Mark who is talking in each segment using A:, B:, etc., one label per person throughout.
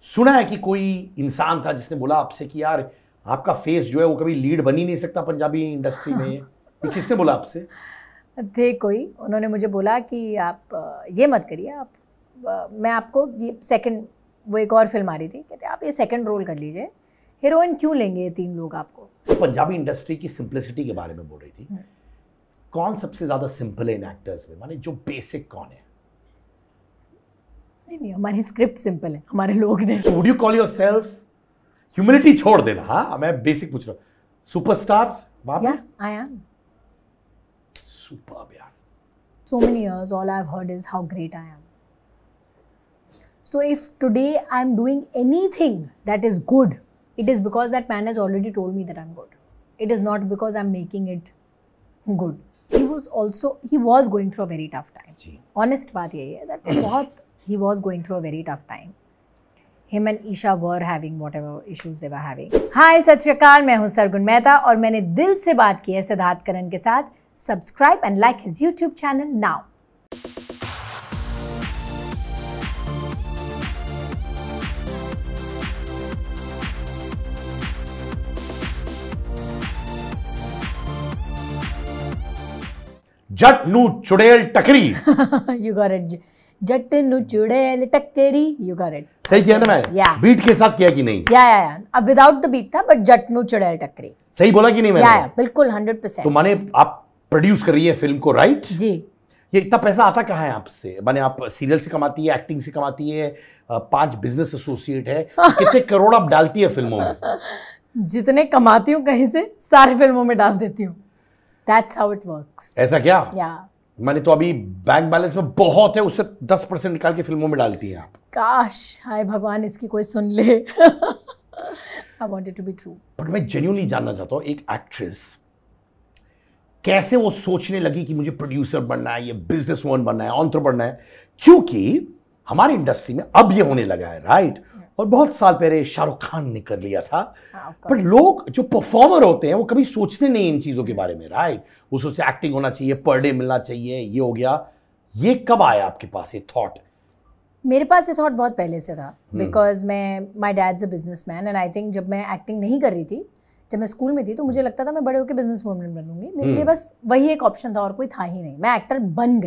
A: सुना है कि कोई इंसान था जिसने बोला आपसे कि यार आपका फेस जो है वो कभी लीड बन ही नहीं सकता पंजाबी इंडस्ट्री में। ये किसने बोला आपसे?
B: थे कोई, उन्होंने मुझे बोला कि आप ये मत करिए, आप मैं आपको ये सेकंड, वो एक और फिल्म आ रही थी, कहते आप ये सेकंड रोल कर लीजिए, हीरोइन क्यों लेंगे ये 3 लोग आपको।
A: तो पंजाबी इंडस्ट्री की सिंप्लिसिटी के बारे में बोल रही थी। कौन सबसे ज्यादा सिंपल है इन एक्टर्स में, माने जो बेसिक कौन है?
B: नहीं, हमारी स्क्रिप्ट सिंपल है, हमारे लोग ने।
A: So would you call yourself, humility छोड़ देना, हाँ मैं बेसिक पूछ रहा हूँ, सुपरस्टार वहां पे?
B: Yeah, I am.
A: Superb यार।
B: So many years, all I've heard is how great I am. So if today I'm doing anything that is good, it is because that man has already told me that I'm good. It is not because I'm making it good. He was going through a very tough time. Honest बात यही है that he was going through a very tough time. Him and Isha were having whatever issues they were having. Hi, सत श्री अकाल, मैं हूँ सरगुन मेहता और मैंने दिल से बात की है सिद्धार्थ करन के साथ। Subscribe and like his YouTube channel now.
A: जट नू चुड़ैल टकरी।
B: You got it. जट नू चुड़ैल टकरी। You got it.
A: सही किया ना मैं?
B: Yeah.
A: बीट के साथ किया कि नहीं?
B: या अब विदाउट द बीट था, बट जट नू चुड़ैल टकरी।
A: सही बोला कि नहीं मैंने?
B: या बिल्कुल 100%।
A: तो माने आप प्रोड्यूस कर रही है फिल्म को, राइट?
B: जी।
A: ये इतना पैसा आता कहाँ है आपसे? माने आप सीरियल से कमाती है, एक्टिंग से कमाती है, 5 बिजनेस एसोसिएट है, कितने करोड़ आप डालती है फिल्मों में?
B: जितने कमाती हूँ कहीं से सारे फिल्मों में डाल देती हूँ। That's how it works.
A: ऐसा क्या?
B: Yeah.
A: माने तो अभी बैंक बैलेंस में बहुत है, उससे 10% निकाल के फिल्मों में डालती हैं आप।
B: काश, हाय भगवान, इसकी कोई सुन ले। I want it to be true.
A: But मैं जेन्युइनली जानना चाहता हूँ, एक एक्ट्रेस कैसे वो सोचने लगी कि मुझे प्रोड्यूसर बनना है, ये बिजनेस वुमन बनना है, ऑन्ट्रप्रेन्योर बनना है? क्योंकि हमारी इंडस्ट्री में अब ये होने लगा है, राइट? और बहुत साल पहले शाहरुख खान ने कर लिया था। पर लोग जो परफॉर्मर होते हैं वो कभी सोचते नहीं इन चीजों के बारे में, राइट? वो सोचते एक्टिंग होना चाहिए, पर डे मिलना चाहिए, ये हो गया। ये कब आया आपके पास ये थॉट?
B: मेरे पास ये थॉट बहुत पहले से था, because my dad's a businessman and I think जब मैं एक्टिंग नहीं कर रही थी, जब मैं स्कूल में थी, तो मुझे लगता था मैं बड़े होकर बिजनेस वुमन बनूंगी। मेरे लिए बस वही एक ऑप्शन था और कोई था ही नहीं। मैं एक्टर बन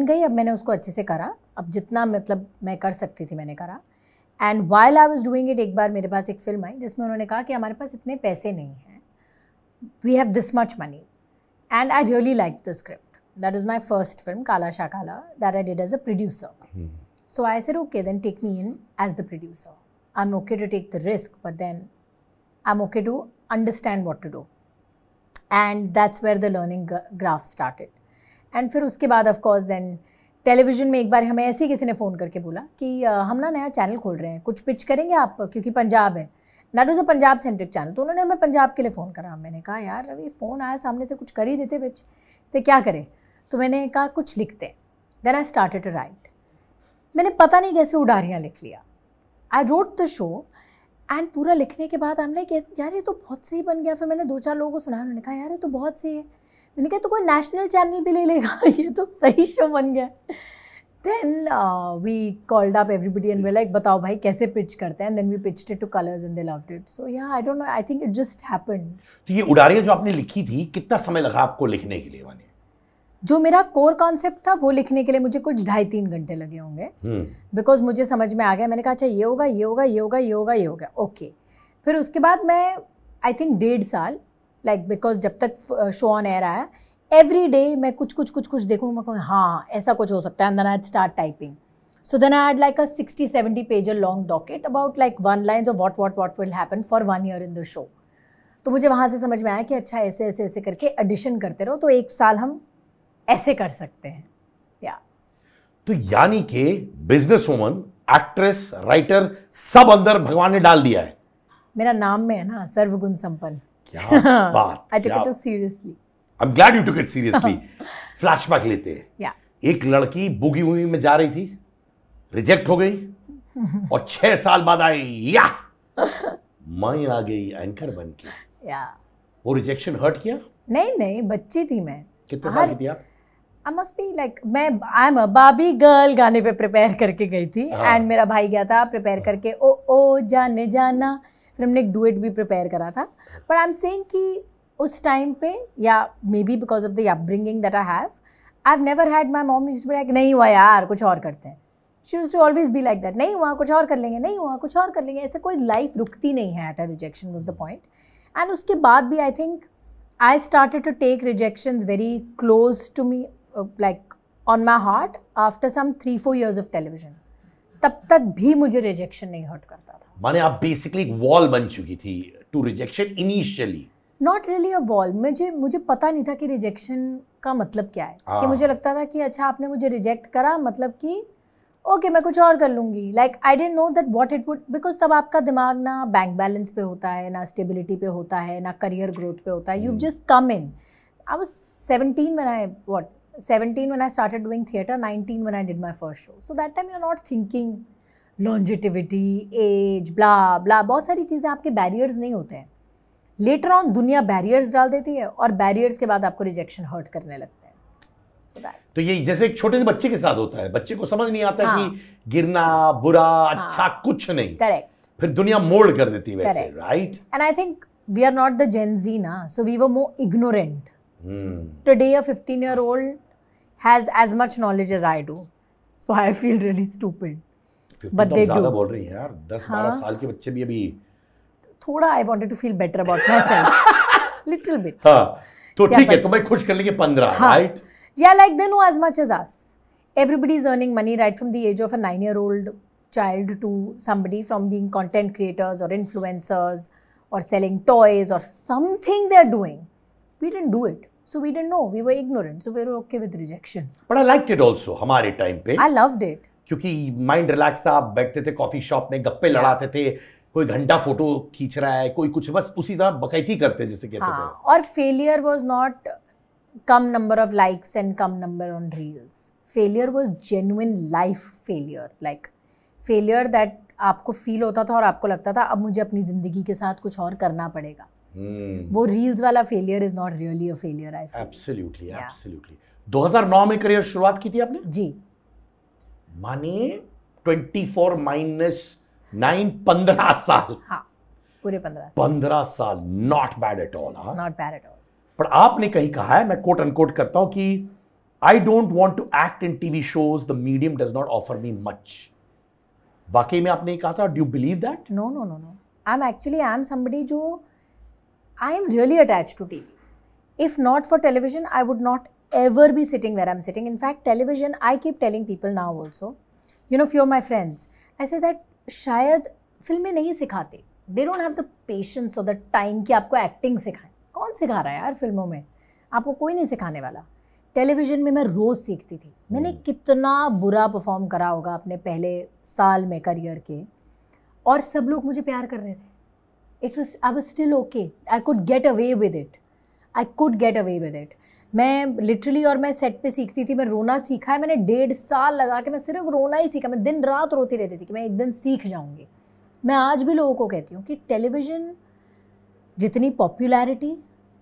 B: गई। अब मैंने उसको अच्छे से करा। अब जितना मतलब मैं कर सकती थी मैंने करा। And while I was doing it, एक बार मेरे पास एक फिल्म आई जिसमें उन्होंने कहा कि हमारे पास इतने पैसे नहीं हैं, we have this much money, and I really like the script. That was my first film, Kala Sha Kala, that I did as a producer. So I said, okay, then take me in as the producer. I'm okay to take the risk, but then I'm okay to understand what to do. And that's where the learning graph started. And फिर उसके बाद of course then television में एक बार हमें ऐसे ही किसी ने phone करके बोला कि हम ना नया चैनल खोल रहे हैं, कुछ पिच करेंगे आप, क्योंकि पंजाब है. That was a Punjab centric channel. तो उन्होंने हमें पंजाब के लिए फ़ोन करा. मैंने कहा यार रवि, फ़ोन आया सामने से, कुछ कर ही देते पिच, तो क्या करें? तो मैंने कहा कुछ लिखते हैं. Then I started to write. मैंने पता नहीं कैसे उडारियाँ लिख लिया. I wrote the show and पूरा लिखने के बाद हमने कि यार ये तो बहुत सही बन गया. फिर मैंने 2-4 लोगों को सुनाया, उन्होंने कहा यार ये तो बहुत सही है. मैंने कहा तो कोई नेशनल चैनल भी ले लेगा, ये तो सही शो बन गया. Then we called up everybody and we like बताओ भाई कैसे पिच करते हैं. Then we pitched it to Colors and they loved it. So yeah I don't know, I think it just happened.
A: तो ये उडारियाँ जो आपने लिखी थी, कितना समय लगा आपको लिखने के लिए? माने
B: जो मेरा कोर कॉन्सेप्ट था वो लिखने के लिए मुझे कुछ 2.5-3 घंटे लगे होंगे. बिकॉज मुझे समझ में आ गया. मैंने कहा अच्छा ये होगा, ये होगा, ये होगा, ये होगा, ये होगा, ओके. फिर उसके बाद मैं आई थिंक 1.5 साल लाइक बिकॉज जब तक शो ऑन एयर आया एवरी डे मैं कुछ देखूँ, मैं कहूँ हाँ ऐसा कुछ हो सकता है. And then I start typing. So then I had like a 60-70 page long docket about like 1 lines of what will happen for 1 year in the show. तो मुझे वहाँ से समझ में आया कि अच्छा ऐसे ऐसे ऐसे करके एडिशन करते रहो तो 1 साल हम ऐसे कर सकते हैं. या
A: तो यानी कि बिजनेस वुमन, एक्ट्रेस, राइटर सब अंदर भगवान ने डाल दिया है.
B: मेरा नाम में है ना, सर्वगुण संपन्न.
A: क्या बात.
B: I took it seriously.
A: I am glad you took it seriously. Flashback लेते हैं.
B: या
A: एक लड़की बुगी वुगी में जा रही थी, रिजेक्ट हो गई और 6 साल बाद आई, या मैं आ गई एंकर बन के.
B: या
A: वो रिजेक्शन हर्ट किया?
B: नहीं, बच्ची थी मैं.
A: कितने साल की थी आप?
B: आई मस्ट बी लाइक मैं I am a Babi girl गाने पे प्रिपेयर करके गई थी एंड मेरा भाई गया था प्रिपेयर करके ओ जाने जाना, फिर हमने एक डुएट भी प्रिपेयर करा था. बट आई एम सेइंग कि उस टाइम पे या maybe because of the upbringing that I have never had my mom used to be like नहीं हुआ यार कुछ और करते हैं. She used to always be like that, नहीं हुआ कुछ और कर लेंगे, नहीं हुआ कुछ और कर लेंगे. ऐसे कोई लाइफ रुकती नहीं है. At a rejection was the point. And उसके बाद भी I think I started to take rejections very close to me, like on my heart after some 3-4 years of television. तब तक भी मुझे रिजेक्शन नहीं हर्ट करता था.
A: माने आप बेसिकली एक वॉल बन चुकी थी to rejection initially.
B: Not really a wall. मुझे पता नहीं था कि रिजेक्शन का मतलब क्या है. कि मुझे लगता था कि अच्छा आपने मुझे रिजेक्ट करा मतलब कि ओके मैं कुछ और कर लूँगी. Like I didn't know that what it would, because तब आपका दिमाग ना बैंक बैलेंस पे होता है, ना स्टेबिलिटी पे होता है, ना करियर ग्रोथ पे होता है. You just come in. I was 17 when I started doing theatre, 19 when I did my first show. So that time you're not thinking longevity, age, blah blah. बहुत सारी चीज़ें आपके बैरियर्स नहीं होते हैं. लेटर ऑन दुनिया बैरियर्स डाल देती है और बैरियर्स के बाद आपको रिजेक्शन हर्ट करने लगते हैं.
A: तो ये जैसे एक छोटे से बच्चे के साथ होता है. बच्चे को समझ नहीं आता कि गिरना बुरा अच्छा कुछ नहीं.
B: करेक्ट.
A: फिर दुनिया मोल्ड कर देती है वैसे. Right.
B: And I think we are not the Gen Z ना, so we were more ignorant. Today a 15-year-old has as much knowledge as I do, so I feel really stupid.
A: But they ज़्यादा बोल रही हैं यार. 10-12 साल के बच्चे भी अभी
B: थोड़ा I wanted to feel better about myself, little bit.
A: हाँ तो ठीक है, तुम्हें खुश कर लेंगे 15, right?
B: Yeah, like they know as much as us. Everybody is earning money right from the age of a 9-year-old child to somebody, from being content creators or influencers or selling toys or something they're doing. We didn't do it. So we didn't know. We were ignorant. So we were okay with rejection.
A: But I liked it also. हमारे time पे
B: I loved it.
A: क्योंकि mind relax था. आप बैठते थे coffee shop में, गप्पे लड़ाते थे. कोई घंटा फोटो खींच रहा है, कोई कुछ, बस उसी तरह बकैती करते जैसे कहते थे.
B: और failure was not come number of likes and come number on reels. Failure was genuine life failure. Like failure that आपको फील होता था और आपको लगता था अब मुझे अपनी जिंदगी के साथ कुछ और करना पड़ेगा. वो रील्स वाला failure is not really a failure. I feel
A: absolutely absolutely. 2009 में करियर शुरुआत की थी आपने
B: जी.
A: माने 24 - 9 15 साल.
B: हाँ पूरे 15
A: साल. Not bad at all. हाँ
B: नॉट बैड एट ऑल.
A: पर आपने कहीं कहा है, मैं कोट अनकोट करता हूं कि I don't want to act in TV shows, the medium does not offer me much. वाकई में आपने कहा था? Do you believe that?
B: No no no no. I am somebody जो I am really attached to TV. If not for television, I would not ever be sitting where I'm sitting. In fact, television, I keep telling people now also, you know, few of my friends, I say that शायद फिल्में नहीं सिखाते. They don't have the patience or the time कि आपको acting सिखाएं. कौन सिखा रहा है यार फिल्मों में? आपको कोई नहीं सिखाने वाला. टेलीविजन में मैं रोज़ सीखती थी. मैंने कितना बुरा परफॉर्म करा होगा अपने पहले साल में करियर के, और सब लोग मुझे प्यार कर रहे थे. I was still okay. I could get away with it. मैं लिटरली, और मैं सेट पे सीखती थी. मैं रोना सीखा है मैंने 1.5 साल लगा के. मैं सिर्फ रोना ही सीखा. मैं दिन रात रोती रहती थी कि मैं एक दिन सीख जाऊंगी. मैं आज भी लोगों को कहती हूँ कि टेलीविजन जितनी पॉपुलैरिटी,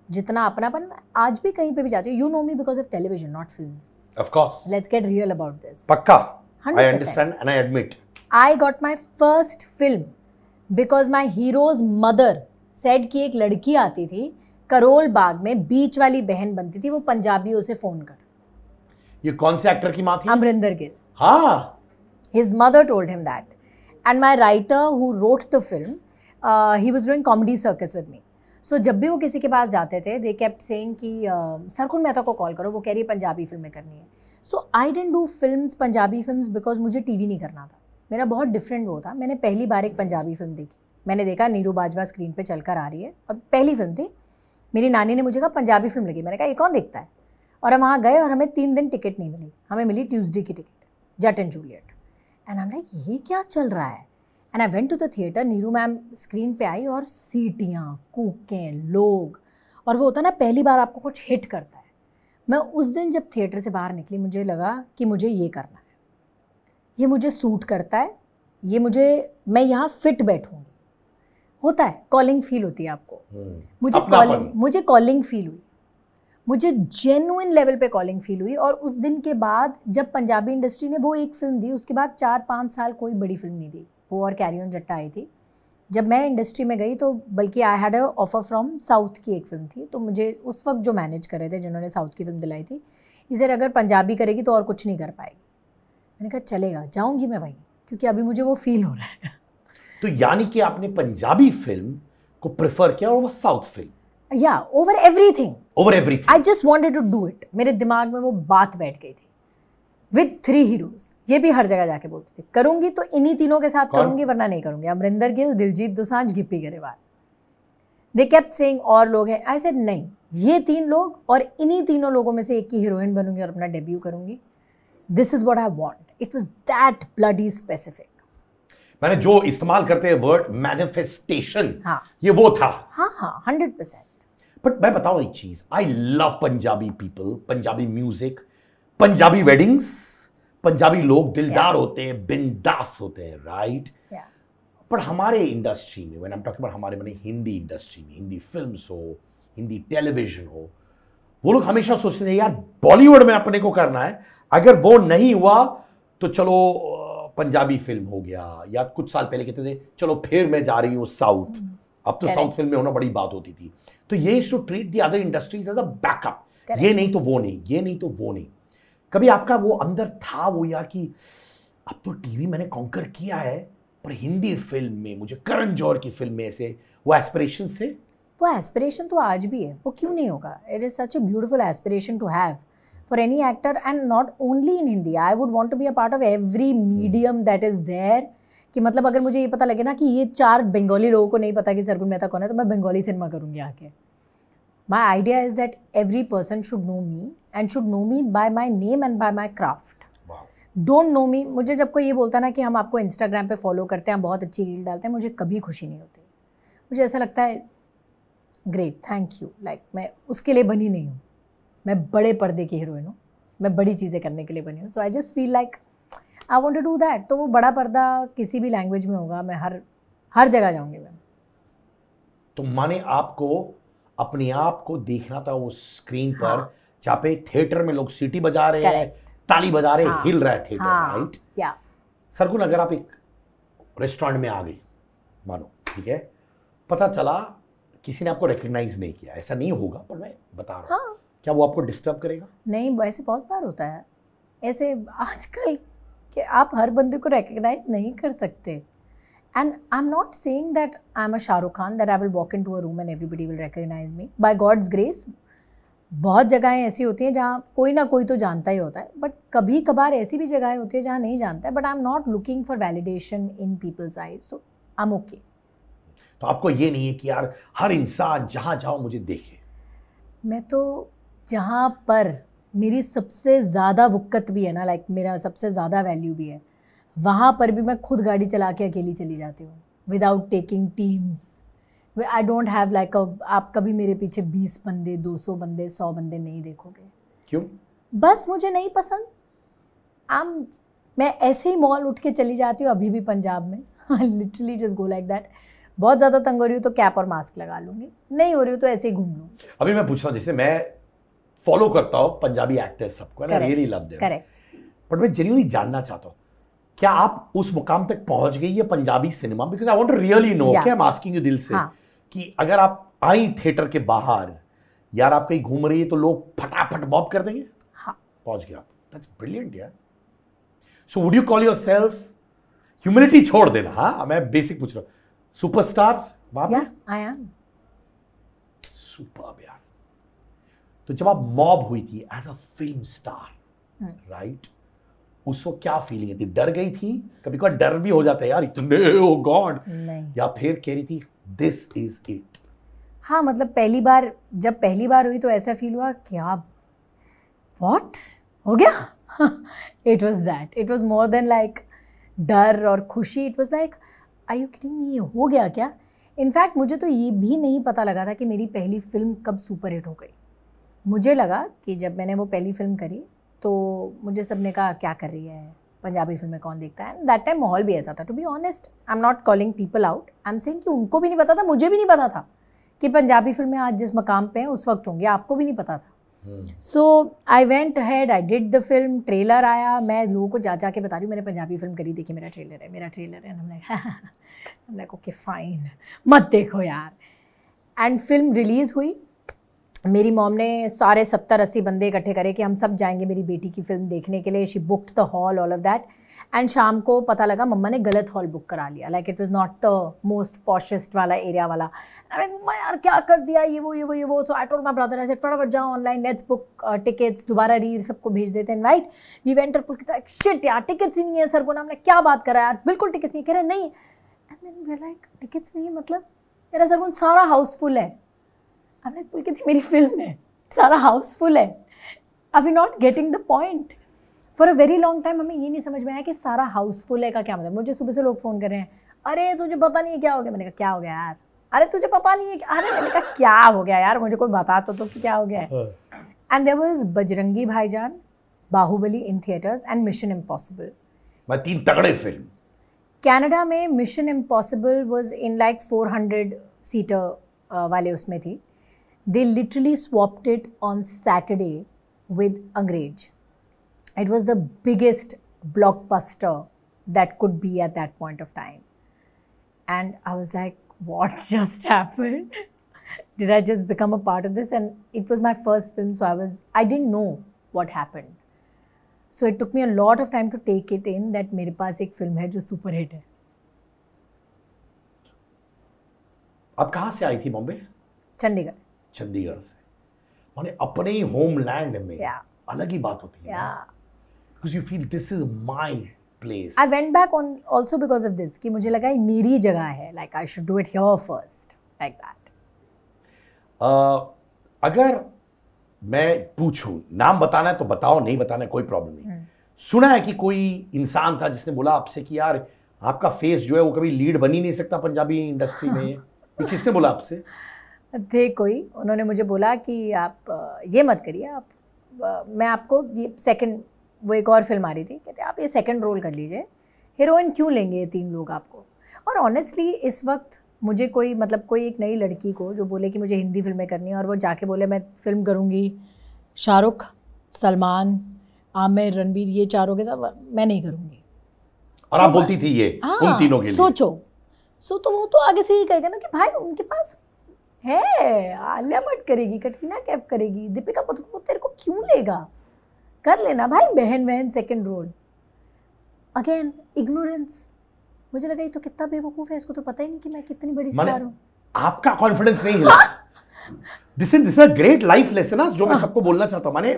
B: जितना अपनापन, आज भी कहीं पे भी जाती हूँ. You know me because of television, not films.
A: Of course.
B: Let's get real about this.
A: पक्का.
B: 100%.
A: I understand and I admit.
B: I got my first film because my hero's mother said कि एक लड़की आती थी करोल बाग में, बीच वाली बहन बनती थी, वो पंजाबियों से फोन कर.
A: ये कौन से एक्टर की माँ थी?
B: अमरिंदर गिल.
A: हाँ.
B: His mother told him that. And my writer who wrote the film, he was doing comedy circus with me. So जब भी वो किसी के पास जाते थे, they kept saying कि सरकुन मेहता को कॉल करो, वो कह रही है पंजाबी फिल्में करनी है. So I didn't do films, Punjabi films, because मुझे टीवी नहीं करना था. मेरा बहुत डिफरेंट वो था. मैंने पहली बार एक पंजाबी फिल्म देखी. मैंने देखा नीरू बाजवा स्क्रीन पे चलकर आ रही है, और पहली फिल्म थी. मेरी नानी ने मुझे कहा पंजाबी फिल्म लगी. मैंने कहा ये कौन देखता है? और हम वहाँ गए और हमें 3 दिन टिकट नहीं मिली. हमें मिली ट्यूसडे की ticket, Jatt and Juliet. And I am like ये क्या चल रहा है? And I went to the theatre. Neeru ma'am screen पे आई और सीटियाँ, कूकें, लोग, और वो होता है ना पहली बार आपको कुछ हिट करता है. मैं उस दिन जब थिएटर से बाहर निकली, मुझे लगा कि मुझे ये करना है, ये मुझे सूट करता है, ये मैं यहाँ फिट बैठूँगी. होता है कॉलिंग फील होती है आपको. मुझे कॉलिंग फील हुई. मुझे जेन्युइन लेवल पे कॉलिंग फील हुई। और उस दिन के बाद जब पंजाबी इंडस्ट्री ने वो एक फिल्म दी, उसके बाद 4-5 साल कोई बड़ी फिल्म नहीं दी। वो और कैरी ऑन जट्टा आई थी। जब मैं इंडस्ट्री में गई तो बल्कि I had a offer from south की एक फ़िल्म थी, तो मुझे उस वक्त जो मैनेज कर रहे थे, जिन्होंने साउथ की फ़िल्म दिलाई थी, इसे अगर पंजाबी करेगी तो और कुछ नहीं कर पाएगी। मैंने कहा चलेगा, जाऊँगी मैं वहीं, क्योंकि अभी मुझे वो फील हो रहा है।
A: तो यानी कि आपने पंजाबी फिल्म को प्रेफर किया और वो साउथ फिल्म?
B: या over everything,
A: over everything.
B: I just wanted to do it. मेरे दिमाग में वो बात बैठ गई थी विद 3 हीरोज। ये भी हर जगह जाके बोलती थी, करूंगी तो इन्हीं तीनों के साथ करूंगी, वरना नहीं करूंगी। Amrinder Gill, Diljit Dosanjh, Gippy Grewal. They kept saying और लोग हैं। आई सेड नहीं, ये 3 लोग और इन्हीं तीनों लोगों में से एक की हीरोइन बनूंगी और अपना डेब्यू करूंगी। This is what I want. It was that bloody specific.
A: मैंने जो इस्तेमाल करते हैं वर्ड मैनिफेस्टेशन,
B: हाँ,
A: ये वो था।
B: हाँ 100%।
A: बट मैं बताऊं एक चीज, I love Punjabi people, Punjabi music, Punjabi weddings. Punjabi लोग दिलदार होते हैं, बिंदास होते हैं, राइट? पर हमारे इंडस्ट्री में, when I am talking about हमारे माने हिंदी इंडस्ट्री में, हिंदी फिल्म्स हो, हिंदी टेलीविजन हो, वो लोग हमेशा सोचते हैं यार बॉलीवुड में अपने को करना है, अगर वो नहीं हुआ तो चलो पंजाबी फिल्म हो गया, या कुछ साल पहले कहते थे चलो फिर मैं जा रही हूँ साउथ। अब तो साउथ फिल्म में होना बड़ी बात होती थी। तो ये to treat the other industries as a backup, ये नहीं तो वो नहीं, ये नहीं तो वो नहीं। कभी आपका वो अंदर था वो यार कि अब तो टीवी मैंने कॉन्कर किया है, पर हिंदी फिल्म में मुझे करण जौहर की फिल्म में से वो एस्पिरेशन थे?
B: वो एस्पिरेशन तो आज भी है, वो क्यों नहीं होगा? It is such a beautiful aspiration to have for any actor, and not only in Hindi. I would want to be a part of every medium that is there. कि मतलब अगर मुझे ये पता लगे ना कि ये 4 बंगाली लोगों को नहीं पता कि सरगुन मेहता कौन है, तो मैं बंगाली सिनेमा करूँगी आके। My idea is that every person should know me, and should know me by my name and by my craft. Don't know me. मुझे जब कोई ये बोलता है ना कि हम आपको इंस्टाग्राम पे फॉलो करते हैं, बहुत अच्छी रील डालते हैं, मुझे कभी खुशी नहीं होती। मुझे ऐसा लगता है ग्रेट, थैंक यू, लाइक मैं उसके लिए बनी नहीं हूँ। मैं बड़े पर्दे की हीरोइन हूँ, मैं बड़ी चीज़ें करने के लिए बनी हूँ। So I just feel like I want to do that. तो वो बड़ा पर्दा किसी भी लैंग्वेज में होगा, मैं हर जगह जाऊँगी मैं।
A: तो माने आपको अपने आप को देखना था वो स्क्रीन पर, जहाँ पे थिएटर में लोग सीटी बजा रहे हैं, ताली बजा रहे हैं, हिल रहा है थिएटर, राइट?
B: या
A: सरगुन, अगर आप एक रेस्टोरेंट में आ गई, मानो, ठीक है, पता चला किसी ने आपको रिकॉग्नाइज नहीं किया, ऐसा नहीं होगा पर मैं बता रहा हूँ, क्या वो आपको डिस्टर्ब करेगा?
B: नहीं, ऐसे बहुत बार होता है ऐसे आजकल कि आप हर बंदे को रिकॉग्नाइज नहीं कर सकते। And I'm not saying that I'm a Shah Rukh Khan, that I will walk into a room and everybody will recognize me. By God's grace, बहुत जगहें ऐसी होती हैं जहाँ कोई ना कोई तो जानता ही होता है, बट कभी कभार ऐसी भी जगहें होती है जहाँ नहीं जानता है। But I am not looking for validation in people's eyes, so I am okay.
A: तो आपको ये नहीं है कि यार हर इंसान जहाँ जाओ मुझे देखे?
B: मैं तो जहाँ पर मेरी सबसे ज़्यादा वुक्कत भी है ना, लाइक मेरा सबसे ज़्यादा वैल्यू भी है, वहाँ पर भी मैं खुद गाड़ी चला के अकेली चली जाती हूँ, without taking teams. I don't have like आप कभी मेरे पीछे 20 बंदे, 200 बंदे, 100 बंदे नहीं देखोगे।
A: क्यों?
B: बस मुझे नहीं पसंद। मैं ऐसे ही मॉल उठ के चली जाती हूँ, अभी भी पंजाब में literally just go like that. बहुत ज़्यादा तंग हो रही हूँ तो कैप और मास्क लगा लूँगी, नहीं हो रही हूँ तो ऐसे ही घूम लूँ।
A: अभी मैं पूछ रहा हूँ, जैसे मैं फॉलो करता हूँ पंजाबी एक्टर्स सबको, I really love them,
B: correct,
A: but मैं जेन्युइनली जानना चाहता हूँ क्या आप उस मुकाम तक पहुंच गई है Punjabi cinema? Because I want to really know, क्या आई एम आस्किंग यू दिल से, कि अगर आप आई थिएटर के बाहर, यार आप कहीं घूम रही है तो लोग फटाफट मॉब कर देंगे?
B: हाँ,
A: पहुंच गया आप, दैट्स ब्रिलियंट यार। So would you call yourself, humility छोड़ देना, हाँ मैं बेसिक पूछ रहा हूँ, सुपरस्टार वहां पे?
B: आई एम
A: सुपर्ब यार। तो जब आप मॉब हुई थी as a film star, right, उस वक्त क्या फीलिंग थी? डर गई थी? कभी कभी डर भी हो जाता है यार, इतने ओ गॉड, या फिर कह रही थी दिस इज इट?
B: हाँ, मतलब जब पहली बार हुई तो ऐसा फील हुआ क्या व्हाट हो गया। It was that, it was more than like डर और खुशी। It was like are you kidding me, ये हो गया क्या? इनफैक्ट मुझे तो ये भी नहीं पता लगा था कि मेरी पहली फिल्म कब सुपर हिट हो गई। मुझे लगा कि जब मैंने वो पहली फिल्म करी तो मुझे सबने कहा क्या कर रही है, पंजाबी फिल्में कौन देखता है। दैट टाइम माहौल भी ऐसा था, to be honest. I am not calling people out, I am saying कि उनको भी नहीं पता था, मुझे भी नहीं पता था कि पंजाबी फिल्में आज जिस मकाम पे हैं उस वक्त होंगी, आपको भी नहीं पता था। So I went ahead, I did the film, trailer आया, मैं लोगों को जा जा के बता रही हूँ मैंने पंजाबी फिल्म करी, देखिए मेरा ट्रेलर है, मेरा ट्रेलर है। हमने ओके फाइन, मत देखो यार। एंड फिल्म रिलीज़ हुई, मेरी मॉम ने सारे 70-80 बंदे इकट्ठे करे कि हम सब जाएंगे मेरी बेटी की फिल्म देखने के लिए। She booked the hall, all of that. And शाम को पता लगा मम्मा ने गलत हॉल बुक करा लिया, like it was not the most poshest वाला एरिया वाला। मम्मा यार क्या कर दिया, ये वो। So I told my brother, I said फटाफट जाओ ऑनलाइन, लेट्स बुक टिकट्स, दोबारा रील सबको भेज देते हैं, right. We went to shit यार टिकट्स ही नहीं है सर को, हमने क्या बात करा यार, बिल्कुल टिकट्स नहीं। कह रहे नहीं। And then we are like tickets नहीं मतलब, मेरा सर सारा हाउसफुल है। आई लाइक बोल के थी मेरी फिल्म है, सारा हाउसफुल है। Are we not getting the point? For a very long time हमें ये नहीं समझ में आया कि सारा हाउसफुल है का क्या मतलब। मुझे सुबह से लोग फ़ोन कर रहे हैं, अरे तुझे पता नहीं है क्या हो गया। मैंने कहा क्या हो गया यार? अरे तुझे पता नहीं है क्या? अरे मैंने कहा क्या हो गया यार, मुझे कोई बता तो कि क्या हो गया है। And there was Bajrangi Bhaijaan, Baahubali in theatres and Mission Impossible.
A: 3 तगड़े फिल्म।
B: कनाडा में Mission Impossible was in like 400 seater वाले उसमें थी। They literally swapped it on Saturday with Angrez. It was the biggest blockbuster that could be at that point of time. And I was like, what just happened? Did I just become a part of this? And it was my first film, so I didn't know what happened. So it took me a lot of time to take it in that मेरे पास एक film है जो super hit है।
A: अब कहाँ से आई थी बॉम्बे?
B: चंडीगढ़
A: से। माने अपने ही होमलैंड में अलग ही बात होती है। Because you feel this is my place.
B: I went back on also because of this कि मुझे लगा ये मेरी जगह है, like I should do it here first, like that.
A: अगर मैं पूछूं, नाम बताना है तो बताओ, नहीं बताना है कोई प्रॉब्लम नहीं। सुना है कि कोई इंसान था जिसने बोला आपसे कि यार आपका फेस जो है वो कभी लीड बन ही नहीं सकता पंजाबी इंडस्ट्री में। ये किसने बोला आपसे?
B: थे कोई, उन्होंने मुझे बोला कि आप ये मत करिए, आप मैं आपको ये सेकंड, वो एक और फिल्म आ रही थी, कहते आप ये सेकंड रोल कर लीजिए, हीरोइन क्यों लेंगे ये 3 लोग आपको। और ऑनेस्टली इस वक्त मुझे कोई मतलब कोई एक नई लड़की को जो बोले कि मुझे हिंदी फिल्में करनी है और वो जाके बोले मैं फिल्म करूँगी शाहरुख, सलमान, आमिर, रणबीर, ये चारों के साथ, मैं नहीं करूँगी।
A: और आप बोलती थी ये उन तीनों के लिए?
B: सोचो तो वो तो आगे से ही कहेगा ना कि भाई उनके पास है, आलिया भट्ट करेगी, कटरीना कैफ करेगी, दीपिका पादुकोण तेरे को क्यों लेगा, कर लेना भाई बहन सेकंड रोल। अगेन इग्नोरेंस, मुझे लगा ये तो कितना बेवकूफ़ है, इसको तो पता ही नहीं कि मैं कितनी बड़ी स्टार हूँ।
A: आपका कॉन्फिडेंस नहीं हिला। This is a great life lesson जो मैं सबको बोलना चाहता हूँ। माने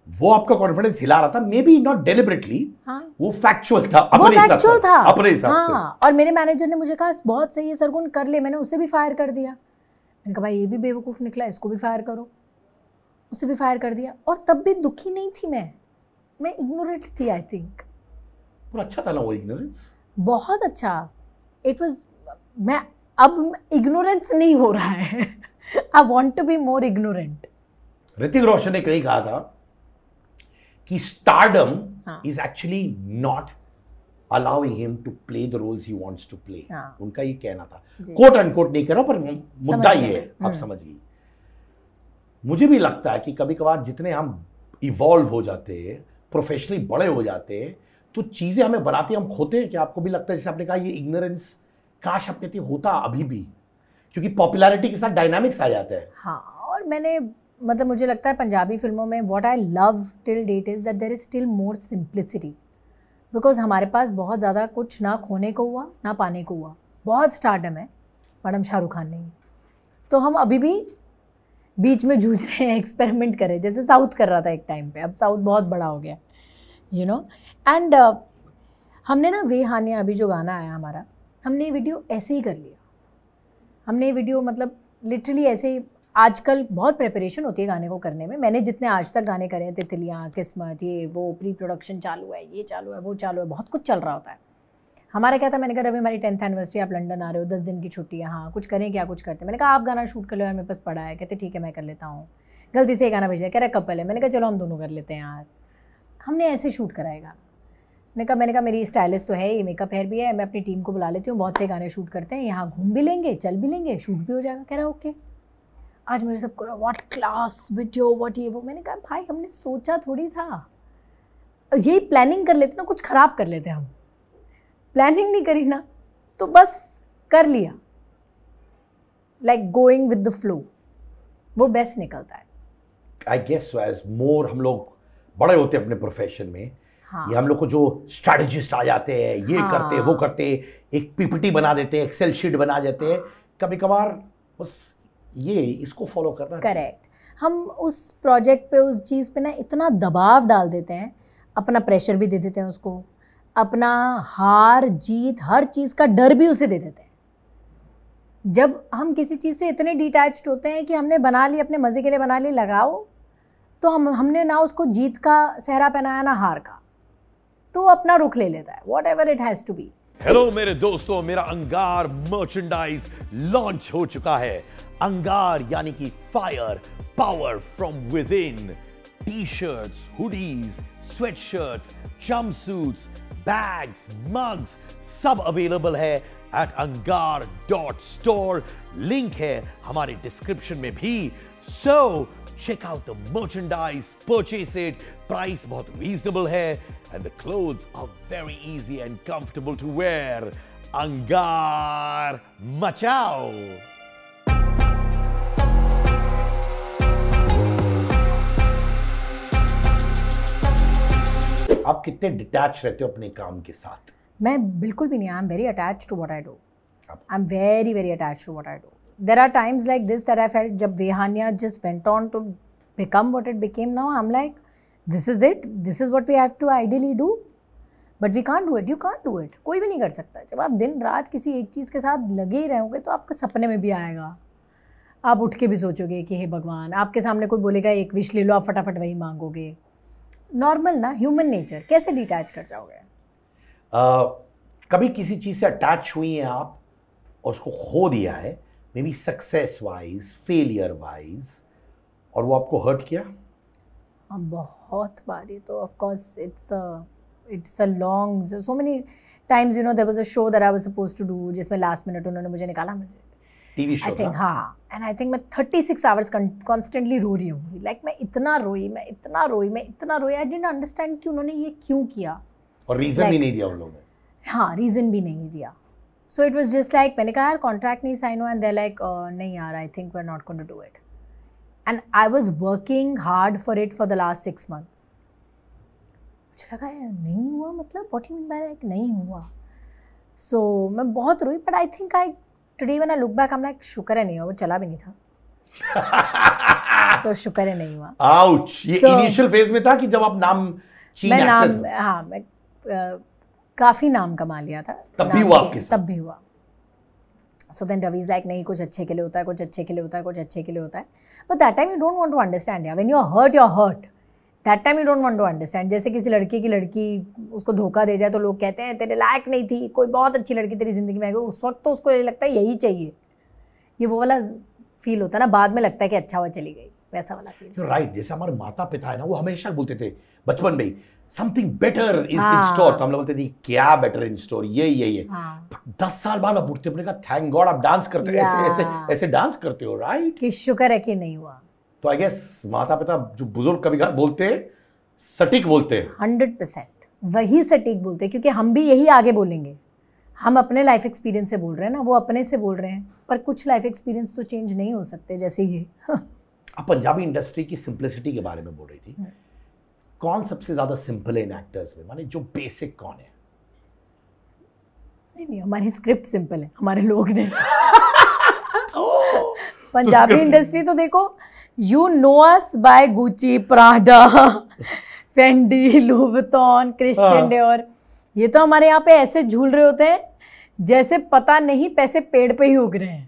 A: वो आपका कॉन्फिडेंस हिला रहा था, मे बी नॉट डेलिबरेटली, वो फैक्चुअल था, अपने हिसाब से।
B: और मेरे मैनेजर ने मुझे कहा बहुत सही है सरगुन, कर ले। मैंने उसे भी फायर कर दिया। मैंने कहा भाई ये भी बेवकूफ़ निकला, इसको भी फायर करो, उसे भी फायर कर दिया। और तब भी दुखी नहीं थी मैं इग्नोरेट थी। आई थिंक
A: पूरा अच्छा था ना वो इग्नोरेंस,
B: बहुत अच्छा। इट वाज, मैं अब इग्नोरेंस नहीं हो रहा है। I want to be more ignorant.
A: Hrithik Roshan ने कहीं कहा था कि stardom is actually not allowing him to play the roles he wants to play. उनका ये कहना था, कोट अनकोट नहीं कर रहा, पर मुद्दा ये है, आप समझ गई। मुझे भी लगता है कि कभी कभार जितने हम इवॉल्व हो जाते हैं, प्रोफेशनली बड़े हो जाते हैं, तो चीज़ें हमें बनाती हम खोते हैं। कि आपको भी लगता है, जैसे आपने कहा ये इग्नोरेंस, काश आप कहती होता अभी भी, क्योंकि पॉपुलैरिटी के साथ डायनामिक्स आ जाता है।
B: हाँ, और मैंने मतलब मुझे लगता है पंजाबी फिल्मों में what I love till date is that there is still more simplicity, because हमारे पास बहुत ज़्यादा कुछ ना खोने को हुआ ना पाने को हुआ। बहुत स्टारडम है, मैडम शाहरुख खान नहीं, तो हम अभी भी बीच में जूझ रहे हैं, एक्सपेरिमेंट कर रहे हैं, जैसे साउथ कर रहा था एक टाइम पे। अब साउथ बहुत बड़ा हो गया, यू नो। एंड हमने ना वे हानिया, अभी जो गाना आया हमारा, हमने ये वीडियो ऐसे ही कर लिया। हमने ये वीडियो मतलब लिटरली ऐसे ही, आजकल बहुत प्रिपरेशन होती है गाने को करने में। मैंने जितने आज तक गाने करे हैं, तितलियाँ, किस्मत, ये वो, प्री प्रोडक्शन चालू है, ये चालू है, वो चालू है, बहुत कुछ चल रहा होता है। हमारा क्या था, मैंने कहा रवि हमारी 10th एनिवर्सरी, आप लंदन आ रहे हो, 10 दिन की छुट्टी है, हाँ कुछ करें क्या, कुछ करते। मैंने कहा आप गाना शूट कर लो यार, मेरे पास पड़ा है। कहते ठीक है मैं कर लेता हूँ। गलती से ये गाना भेजा, कह रहा कपल है। मैंने कहा चलो हम दोनों कर लेते हैं यार। हमने ऐसे शूट कराया गाना। मैंने कहा मेरी स्टाइलिस्ट तो है, ये मेकअप हेयर भी है, मैं अपनी टीम को बुला लेती हूँ, बहुत से गाने शूट करते हैं, यहाँ घूम भी लेंगे, चल भी लेंगे, शूट भी हो जाएगा। कह रहा ओके। आज मुझे सबको व्हाट क्लास वीडियो व्हाट ये वो, मैंने कहा भाई हमने सोचा थोड़ी था, यही प्लानिंग कर लेते ना, कुछ ख़राब कर लेते हम, प्लानिंग नहीं करी ना तो बस कर लिया, like going with the flow, वो बेस्ट निकलता है।
A: आई गेस सो, एज मोर हम लोग बड़े होते हैं अपने प्रोफेशन में,
B: हाँ।
A: ये हम लोग को जो स्ट्रैटेजिस्ट आ जाते हैं, ये
B: हाँ।
A: करते हैं वो करते हैं, एक पीपीटी बना देते हैं, एक्सेल शीट बना देते हैं, कभी कभार बस ये इसको फॉलो करना।
B: करेक्ट, हम उस प्रोजेक्ट पे उस चीज़ पे ना इतना दबाव डाल देते हैं, अपना प्रेशर भी दे देते हैं उसको, अपना हार जीत हर चीज़ का डर भी उसे दे देते हैं। जब हम किसी चीज़ से इतने डिटैच्ड होते हैं कि हमने बना ली, अपने मज़े के लिए बना ली, लगाओ, तो हमने ना उसको जीत का सेहरा पहनाया ना हार का, तो वो अपना रुख ले लेता है, whatever it has to be.
A: Hello मेरे दोस्तों, मेरा अंगार मर्चेंडाइज लॉन्च हो चुका है। अंगार यानी कि fire power from within. T shirts, hoodies, sweatshirts, jumpsuits, bags, mugs सब अवेलेबल है एट angar.store। लिंक है हमारे डिस्क्रिप्शन में भी। सो check out the merchandise, purchase it. Price बहुत reasonable है and the clothes are very easy and comfortable to wear. अंगार मचाओ। आप कितने डिटैच रहते हो अपने काम के साथ?
B: मैं बिल्कुल भी नहीं, I am very attached to what I do, I am very very attached to what I do. There are times like this that I felt जब Vihania just went on to become what it became now, I'm like, this is it, this is what we have to ideally do, but we can't do it, you can't do it, कोई भी नहीं कर सकता। जब आप दिन रात किसी एक चीज़ के साथ लगे ही रहोगे तो आपके सपने में भी आएगा, आप उठ के भी सोचोगे कि हे भगवान, आपके सामने कोई बोलेगा एक विश ले लो, आप फटाफट वही मांगोगे। नॉर्मल ना, ह्यूमन नेचर, कैसे डिटैच कर जाओगे?
A: कभी किसी चीज़ से अटैच हुई हैं आप और उसको खो दिया है, maybe success wise, failure wise, और वो आपको हर्ट किया?
B: हाँ, बहुत बारी। तो of course it's a long, so many times, you know, there was a show that I was supposed to do, जिसमें लास्ट मिनट उन्होंने मुझे निकाला, मुझे
A: टीवी शो,
B: आई थिंक, हाँ, एंड आई थिंक मैं 36 आवर्स कॉन्स्टेंटली रो रही हूँ, like मैं इतना रोई, आई डिडंट अंडरस्टैंड कि उन्होंने ये क्यों किया,
A: और रीजन भी नहीं दिया उन लोगों ने।
B: हाँ, रीज़न भी नहीं दिया। So it was just like, मैंने कहा यार कॉन्ट्रैक्ट नहीं साइन हुआ, एंड दे लाइक नहीं यार, I think we are not going to do it, and I was working hard for it for the last 6 months। मुझे लगा यार नहीं हुआ, मतलब what you mean by like नहीं हुआ। सो मैं बहुत रोई, but I think today when I look back I am like, शुक्र है नहीं हुआ, वो चला भी नहीं था। सो शुक्र है नहीं हुआ।
A: आउच, ये इनिशियल फेज में था कि जब आप नाम चीन एक्टर्स,
B: हाँ, मैं काफ़ी नाम कमा लिया था,
A: तब भी हुआ आपके साथ?
B: तब भी हुआ। So then Ravi is like, नहीं, कुछ अच्छे के लिए होता है, कुछ अच्छे के लिए होता है, कुछ अच्छे के लिए होता है, but that time you don't want to understand यार, when you are hurt, you are hurt, that time you don't want to understand. जैसे किसी लड़के की लड़की उसको धोखा दे जाए तो लोग कहते हैं तेरे लायक नहीं थी, कोई बहुत अच्छी लड़की तेरी ज़िंदगी में आई, उस वक्त तो उसको ये लगता है यही चाहिए, ये वो वाला फील होता है ना, बाद में लगता है कि अच्छा हुआ चली गई, वैसा वाला फील।
A: राइट, जैसे हमारे माता पिता है ना, वो हमेशा बोलते थे बचपन में, something better is in store, तो हम लोग बोलते थे क्या बेटर इन स्टोर, ये 10 साल बाद आप उठते, अपने कहा थैंक गॉड आप डांस करते हो, ऐसे डांस करते हो, राइट,
B: कि शुक्र है कि नहीं हुआ।
A: तो आई गेस माता पिता जो बुजुर्ग कभी बोलते हैं, सटीक बोलते हैं,
B: 100% वही सटीक बोलते हैं, क्योंकि हम भी यही आगे बोलेंगे, हम अपने लाइफ एक्सपीरियंस से बोल रहे हैं ना, वो अपने से बोल रहे हैं, पर कुछ लाइफ एक्सपीरियंस तो चेंज नहीं हो सकते, जैसे ये।
A: आप पंजाबी इंडस्ट्री की सिंप्लिसिटी के बारे में बोल रही थी, कौन सबसे ज्यादा सिंपल है इन एक्टर्स में, माने जो बेसिक कौन है?
B: नहीं, हमारी स्क्रिप्ट सिंपल है, हमारे लोग नहीं। पंजाबी इंडस्ट्री तो देखो, you know us buy Gucci, Prada, Fendi, Louis Vuitton, Christian Dior, ये तो हमारे यहाँ पे ऐसे झूल रहे होते हैं जैसे पता नहीं पैसे पेड़ पे ही उग रहे हैं।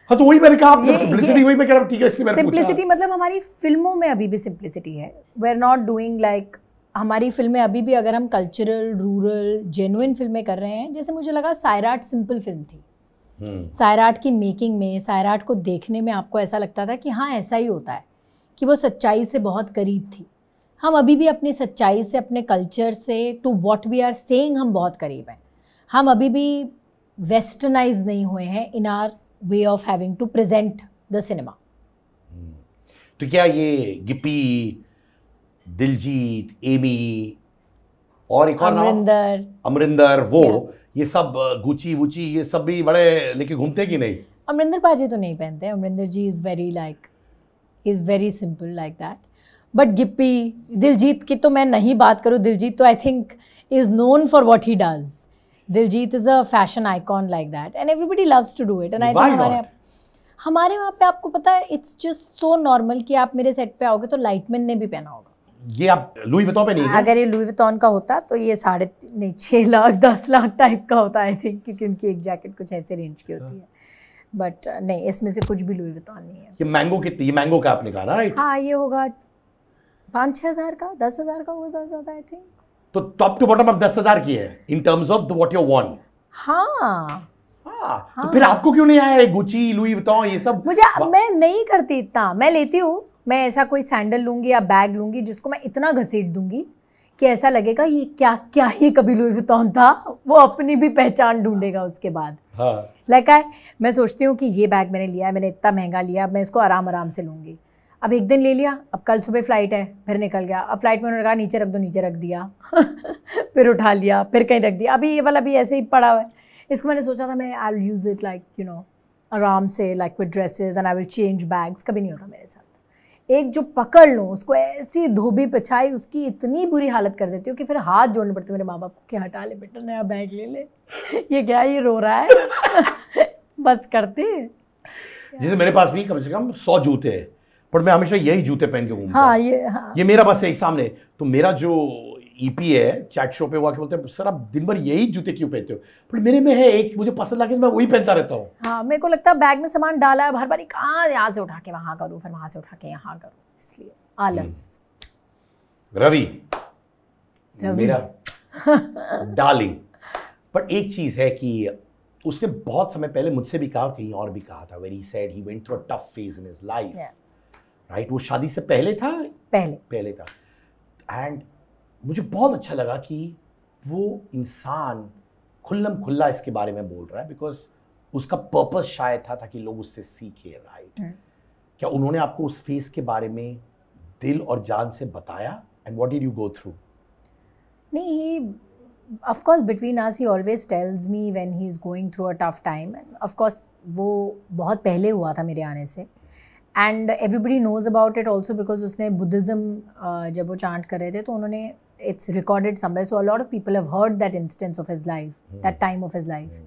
A: हाँ, तो वही मैंने कहा, सिंपलिसिटी, वही मैं कह रहा हूँ, ठीक है, इसलिए मैंने पूछा।
B: सिंपलिसिटी मतलब हमारी फिल्मों में अभी भी सिंपलिसिटी है, we are not doing like, हमारी फिल्में अभी भी, अगर हम कल्चरल, रूरल, जेन्युइन फिल्में कर रहे हैं, जैसे मुझे लगा सायराट सिंपल फिल्म थी, सायराट की मेकिंग में, सायराट को देखने में आपको ऐसा लगता था कि हाँ ऐसा ही होता है, कि वो सच्चाई से बहुत करीब थी। हम अभी भी अपनी सच्चाई से, अपने कल्चर से, to what we are saying, हम बहुत करीब हैं। हम अभी भी वेस्टर्नाइज नहीं हुए हैं in our way of having to present the cinema.
A: तो क्या ये गिप्पी, दिलजीत, एमी और एक और नाम अमरिंदर, वो ये सब गुची वुची ये सब भी बड़े लेके घूमते कि नहीं?
B: अमरिंदर पाजी तो नहीं पहनते. Amrinder ji is very simple like that. But Gippy, Diljit की तो मैं नहीं बात करूँ. दिलजीत तो I think is known for what he does. Diljit is a fashion icon like that and everybody loves to do it. And I think हमारे वहाँ पे आपको पता है इट्स जस्ट सो नॉर्मल कि आप मेरे सेट पे आओगे तो लाइटमैन ने भी पहना होगा.
A: ये आप लुई विटॉन पे नहीं है?
B: अगर ये लुई विटॉन का होता तो ये 6 लाख 10 लाख टाइप का होता आई थिंक, क्योंकि उनकी एक जैकेट कुछ ऐसे रेंज की होती है. बट नहीं, इसमें से कुछ भी लुई विटॉन नहीं है.
A: ये मैंगो कितनी? ये मैंगो का आपने कहा ना, राइट?
B: हाँ, ये होगा 5-6 हज़ार का, 10 हज़ार का होगा ज़्यादा आई थिंक.
A: तो टॉप टू बॉटम आप 10 हज़ार की है in terms of what you want.
B: हाँ.
A: तो फिर आपको क्यों नहीं आया गुची, लुई विटॉन ये सब?
B: मैं नहीं करती इतना. मैं लेती हूँ, मैं ऐसा कोई सैंडल लूंगी या बैग लूंगी जिसको मैं इतना घसीट दूंगी कि ऐसा लगेगा ये क्या ये कभी लुई विटॉन था. वो अपनी भी पहचान ढूंढेगा उसके बाद. लाइक मैं सोचती हूँ कि ये बैग मैंने लिया है, मैंने इतना महंगा लिया, अब मैं इसको आराम से लूंगी. अब एक दिन ले लिया, अब कल सुबह फ्लाइट है, फिर निकल गया. अब फ्लाइट में उन्होंने कहा नीचे रख दो, नीचे रख दिया. फिर उठा लिया, फिर कहीं रख दिया. अभी ये वाला भी ऐसे ही पड़ा हुआ है. इसको मैंने सोचा था मैं I will use it like you know आराम से, like with dresses and I will change bags. कभी नहीं होता मेरे साथ. एक जो पकड़ लूँ उसको ऐसी धोबी पिछाई उसकी इतनी बुरी हालत कर देती हूँ कि फिर हाथ जोड़ने पड़ते मेरे माँ बाप को कि हटा ले बेटा, नया बैग ले ले. ये क्या, ये रो रहा है. बस करते.
A: जैसे मेरे पास भी कम से कम 100 जूते हैं, पर मैं हमेशा यही जूते पहन के घूमता हूँ. ये मेरा बस है सामने. तो मेरा जो ईपी है चैट शो पे, वो आके बोलते हैं सर आप दिन भर यही जूते क्यों पहनते हो? पर मेरे में है एक, मुझे पसंद लगे मैं वही पहनता रहता हूँ.
B: हाँ, मेरे को लगता है बैग में सामान डाला है हर बार कहाँ यहाँ से उठा के वहाँ करूँ, फिर वहाँ से उठा के यहाँ करूँ, इसलिए आलस.
A: रवि मेरा डार्लिंग. पर एक चीज है कि उसने बहुत समय पहले मुझसे भी कहा और कहीं और भी कहा था, very sad he went through a tough phase in his life, right? वो शादी से पहले था, पहले था. एंड मुझे बहुत अच्छा लगा कि वो इंसान खुल्लम खुल्ला इसके बारे में बोल रहा है, बिकॉज उसका पर्पस शायद था ताकि लोग उससे सीखे, राइट? क्या उन्होंने आपको उस फेस के बारे में दिल और जान से बताया? And what did you go through?
B: नहीं, of course between us he always tells me when he's going through a tough time, and of course वो बहुत पहले हुआ था मेरे आने से, and everybody knows about it also because उसने बुद्धिज़्म जब वो चांट कर रहे थे तो उन्होंने it's recorded somewhere, so a lot of people have heard that instance of his life, that time of his life,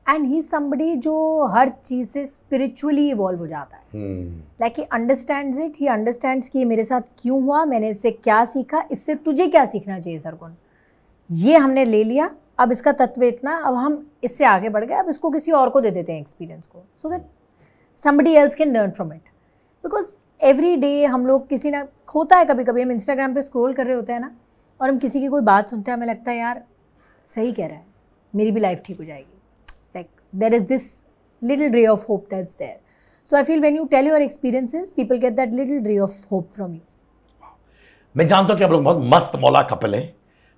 B: and he's somebody जो हर चीज़ से spiritually evolve हो जाता है. Like he understands it, he understands कि ये मेरे साथ क्यों हुआ, मैंने इससे क्या सीखा, इससे तुझे क्या सीखना चाहिए सरगुण. ये हमने ले लिया, अब इसका तत्व इतना, अब हम इससे आगे बढ़ गए, अब इसको किसी और को दे देते हैं एक्सपीरियंस को, so that somebody else can learn from it. Because every day हम लोग किसी ना, होता है कभी कभी हम इंस्टाग्राम पे स्क्रॉल कर रहे होते हैं ना, और हम किसी की कोई बात सुनते हैं, हमें लगता है यार सही कह रहा है, मेरी भी लाइफ ठीक हो जाएगी. Like there is this little ray of hope that's there. So I feel when you tell your experiences, people get that little ray of hope from you.
A: मैं जानता हूँ कि आप लोग बहुत मस्त मौला कपल हैं,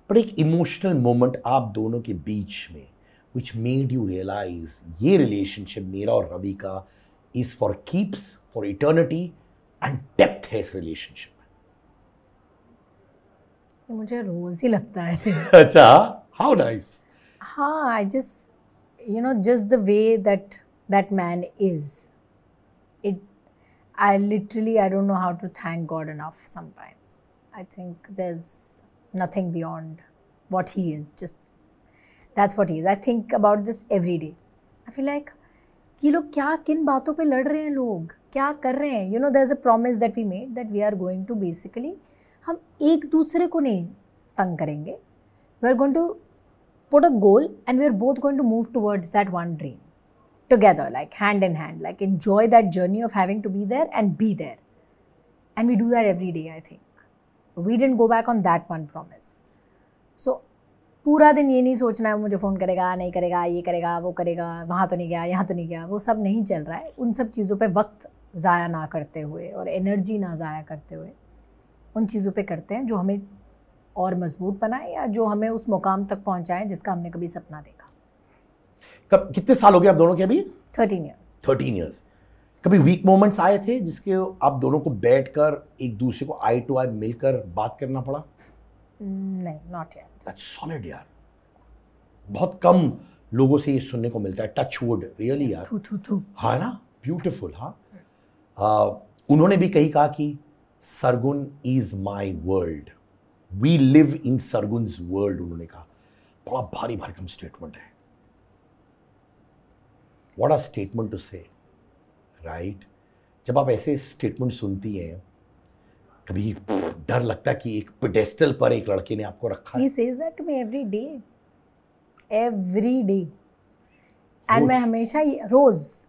A: पर एक इमोशनल मोमेंट आप दोनों के बीच में which made you realize ये रिलेशनशिप मेरा और रवि का is for keeps, for eternity, and depth है इस रिलेशनशिप में.
B: मुझे रोज ही लगता है.
A: अच्छा, how nice.
B: हाँ, I just, you know, just the way that man is, I don't know how to thank God enough sometimes. I think there's nothing beyond what he is. Just that's what he is. I think about this every day. I feel like ये लोग क्या, किन बातों पे लड़ रहे हैं, लोग क्या कर रहे हैं. You know, there's a promise that we made that we are going to basically, हम एक दूसरे को नहीं तंग करेंगे. We are going to put a goal and we are both going to move towards that one dream together, like hand in hand, like enjoy that journey of having to be there and be there. And we do that every day, I think. We didn't go back on that one promise. So पूरा दिन ये नहीं सोचना है मुझे phone करेगा नहीं करेगा, ये करेगा वो करेगा, वहाँ तो नहीं गया यहाँ तो नहीं गया, वो सब नहीं चल रहा है. उन सब चीज़ों पे वक्त ज़ाया ना करते हुए और एनर्जी ना ज़ाया करते हुए उन चीज़ों पे करते हैं जो हमें और मजबूत बनाए या जो हमें उस मुकाम तक पहुँचाए जिसका हमने कभी सपना देखा.
A: कितने साल हो गए आप दोनों के अभी?
B: 13 years.
A: 13 years. कभी वीक मोमेंट्स आए थे जिसके आप दोनों को बैठकर एक दूसरे को आई टू आई मिलकर बात करना पड़ा?
B: नहीं, नॉट येट.
A: दैट्स सॉलिड यार. बहुत कम लोगों से ये सुनने को मिलता है. टच वुड, रियली यार.
B: थू.
A: हाँ ना, ब्यूटिफुल. हाँ, उन्होंने भी कहीं कहा कि Sargun is my world, we live in Sargun's world. उन्होंने कहा, बड़ा भारी भरकम स्टेटमेंट है. What a statement to say, right? जब आप ऐसे स्टेटमेंट सुनती हैं, कभी डर लगता है कि एक पेडेस्टल पर एक लड़के ने आपको रखा है.
B: He says that to me every day. And मैं हमेशा रोज,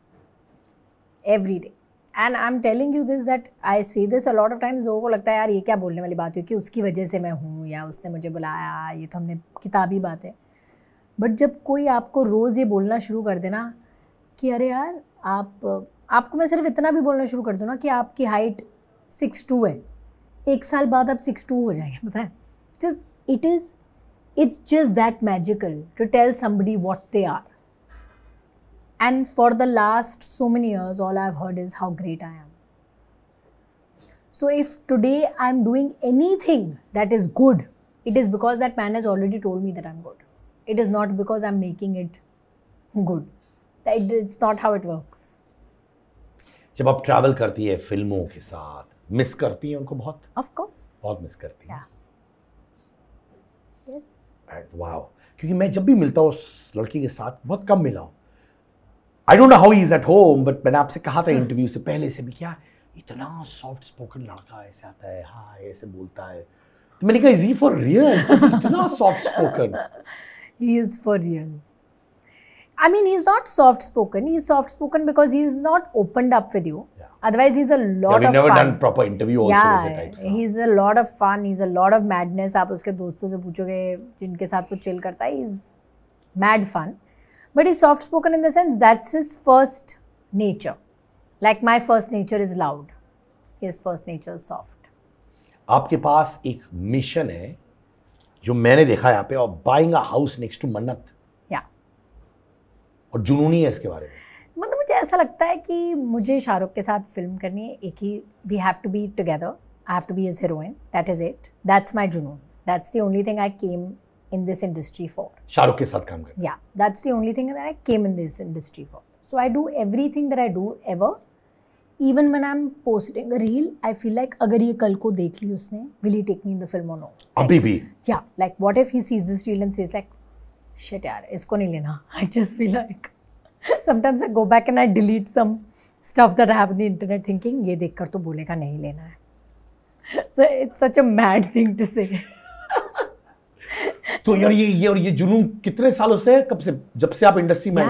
B: every day. And I'm telling you this that I say this a lot of times. लोगों को लगता है यार ये क्या बोलने वाली बात है कि उसकी वजह से मैं हूँ या उसने मुझे बुलाया, ये तो हमने किताबी बात है. बट जब कोई आपको रोज़ ये बोलना शुरू कर देना कि अरे यार आपको मैं सिर्फ इतना भी बोलना शुरू कर दूँ ना कि आपकी हाइट 6'2" है, 1 साल बाद आप 6'2" हो जाएंगे. पता है, it's just that magical to tell somebody what they are. And for the last so many years, all I've heard is how great I am. So if today I'm doing anything that is good, it is because that man has already told me that I'm good. It is not because I'm making it good. It's not how it works.
A: जब आप travel करती है फिल्मों के साथ, miss करती हैं उनको बहुत?
B: Of course.
A: बहुत मिस करती हैं.
B: Yeah. Yes.
A: वाओ, क्योंकि मैं जब भी मिलता हूँ उस लड़की के साथ, बहुत कम मिला हूँ. आई don't know how he is at home, but मैंने आपसे कहा था इंटरव्यू से पहले से भी, क्या इतना सॉफ्ट स्पोकन लड़का ऐसे आता है, हाँ ऐसे बोलता है. तो मैंने कहा, इज ही फॉर रियल? इतना soft spoken?
B: He is for real. I mean, he's not soft spoken. He's soft spoken because he's not opened up with you. Yeah. Otherwise, he's a lot of
A: never
B: fun.
A: done proper interview also.
B: Yeah,
A: types,
B: he's a lot of fun. He's a lot of madness. आप उसके दोस्तों से पूछोगे जिनके साथ वो chill करता है, he's mad fun. But he's soft spoken in the sense that's his first nature. Like my first nature is loud. His first nature is soft.
A: आपके पास एक मिशन है जो मैंने देखा यहाँ पे, और buying a house next to Mannat. और जुनूनी है इसके बारे में.
B: मतलब मुझे ऐसा लगता है कि मुझे शाहरुख के साथ फिल्म करनी है. एक ही, we have to be together, I have to be his heroine, that is it, that's my जुनून, that's the only thing I came in this industry for.
A: Shahrukh के साथ काम करना.
B: या that's the only thing that I came in this industry for. So I do everything that I do ever. Even when I am posting a reel, I feel like अगर ये कल को देख ली उसने, will he take me in the film और no?
A: अभी भी.
B: या like what if he sees this reel and says like shit यार इसको नहीं लेना. I just feel like sometimes I go back and I delete some stuff that I have on the internet thinking ये देखकर तो बोलेगा नहीं लेना है. So it's such a mad thing to say.
A: तो यार ये जुनून कितने सालों से है? कब से, जब से आप इंडस्ट्री में हैं?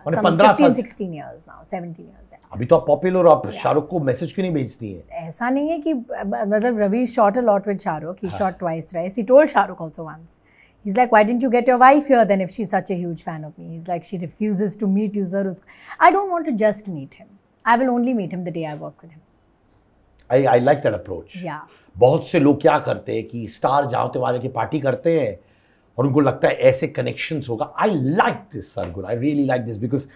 B: मैंने 15 साल 16 years now, 17 years है.
A: अभी तो आप पॉपुलर, आप शाहरुख को मैसेज क्यों नहीं भेजती हैं?
B: ऐसा नहीं है कि मतलब Ravi shot a lot with Shahrukh. He shot twice, thrice. He told Shahrukh also once. He's like, why didn't you get your wife here then if she's such a huge fan of me? He's like, she refuses to meet you, sir. I don't want to just meet him. I will only meet him the day I work with him.
A: I like that approach.
B: Yeah.
A: बहुत से लोग क्या करते हैं कि star जहाँ होते वाले की पार्टी करते हैं और उनको लगता है ऐसे कनेक्शंस होगा. I like this, Sargun. I really like this because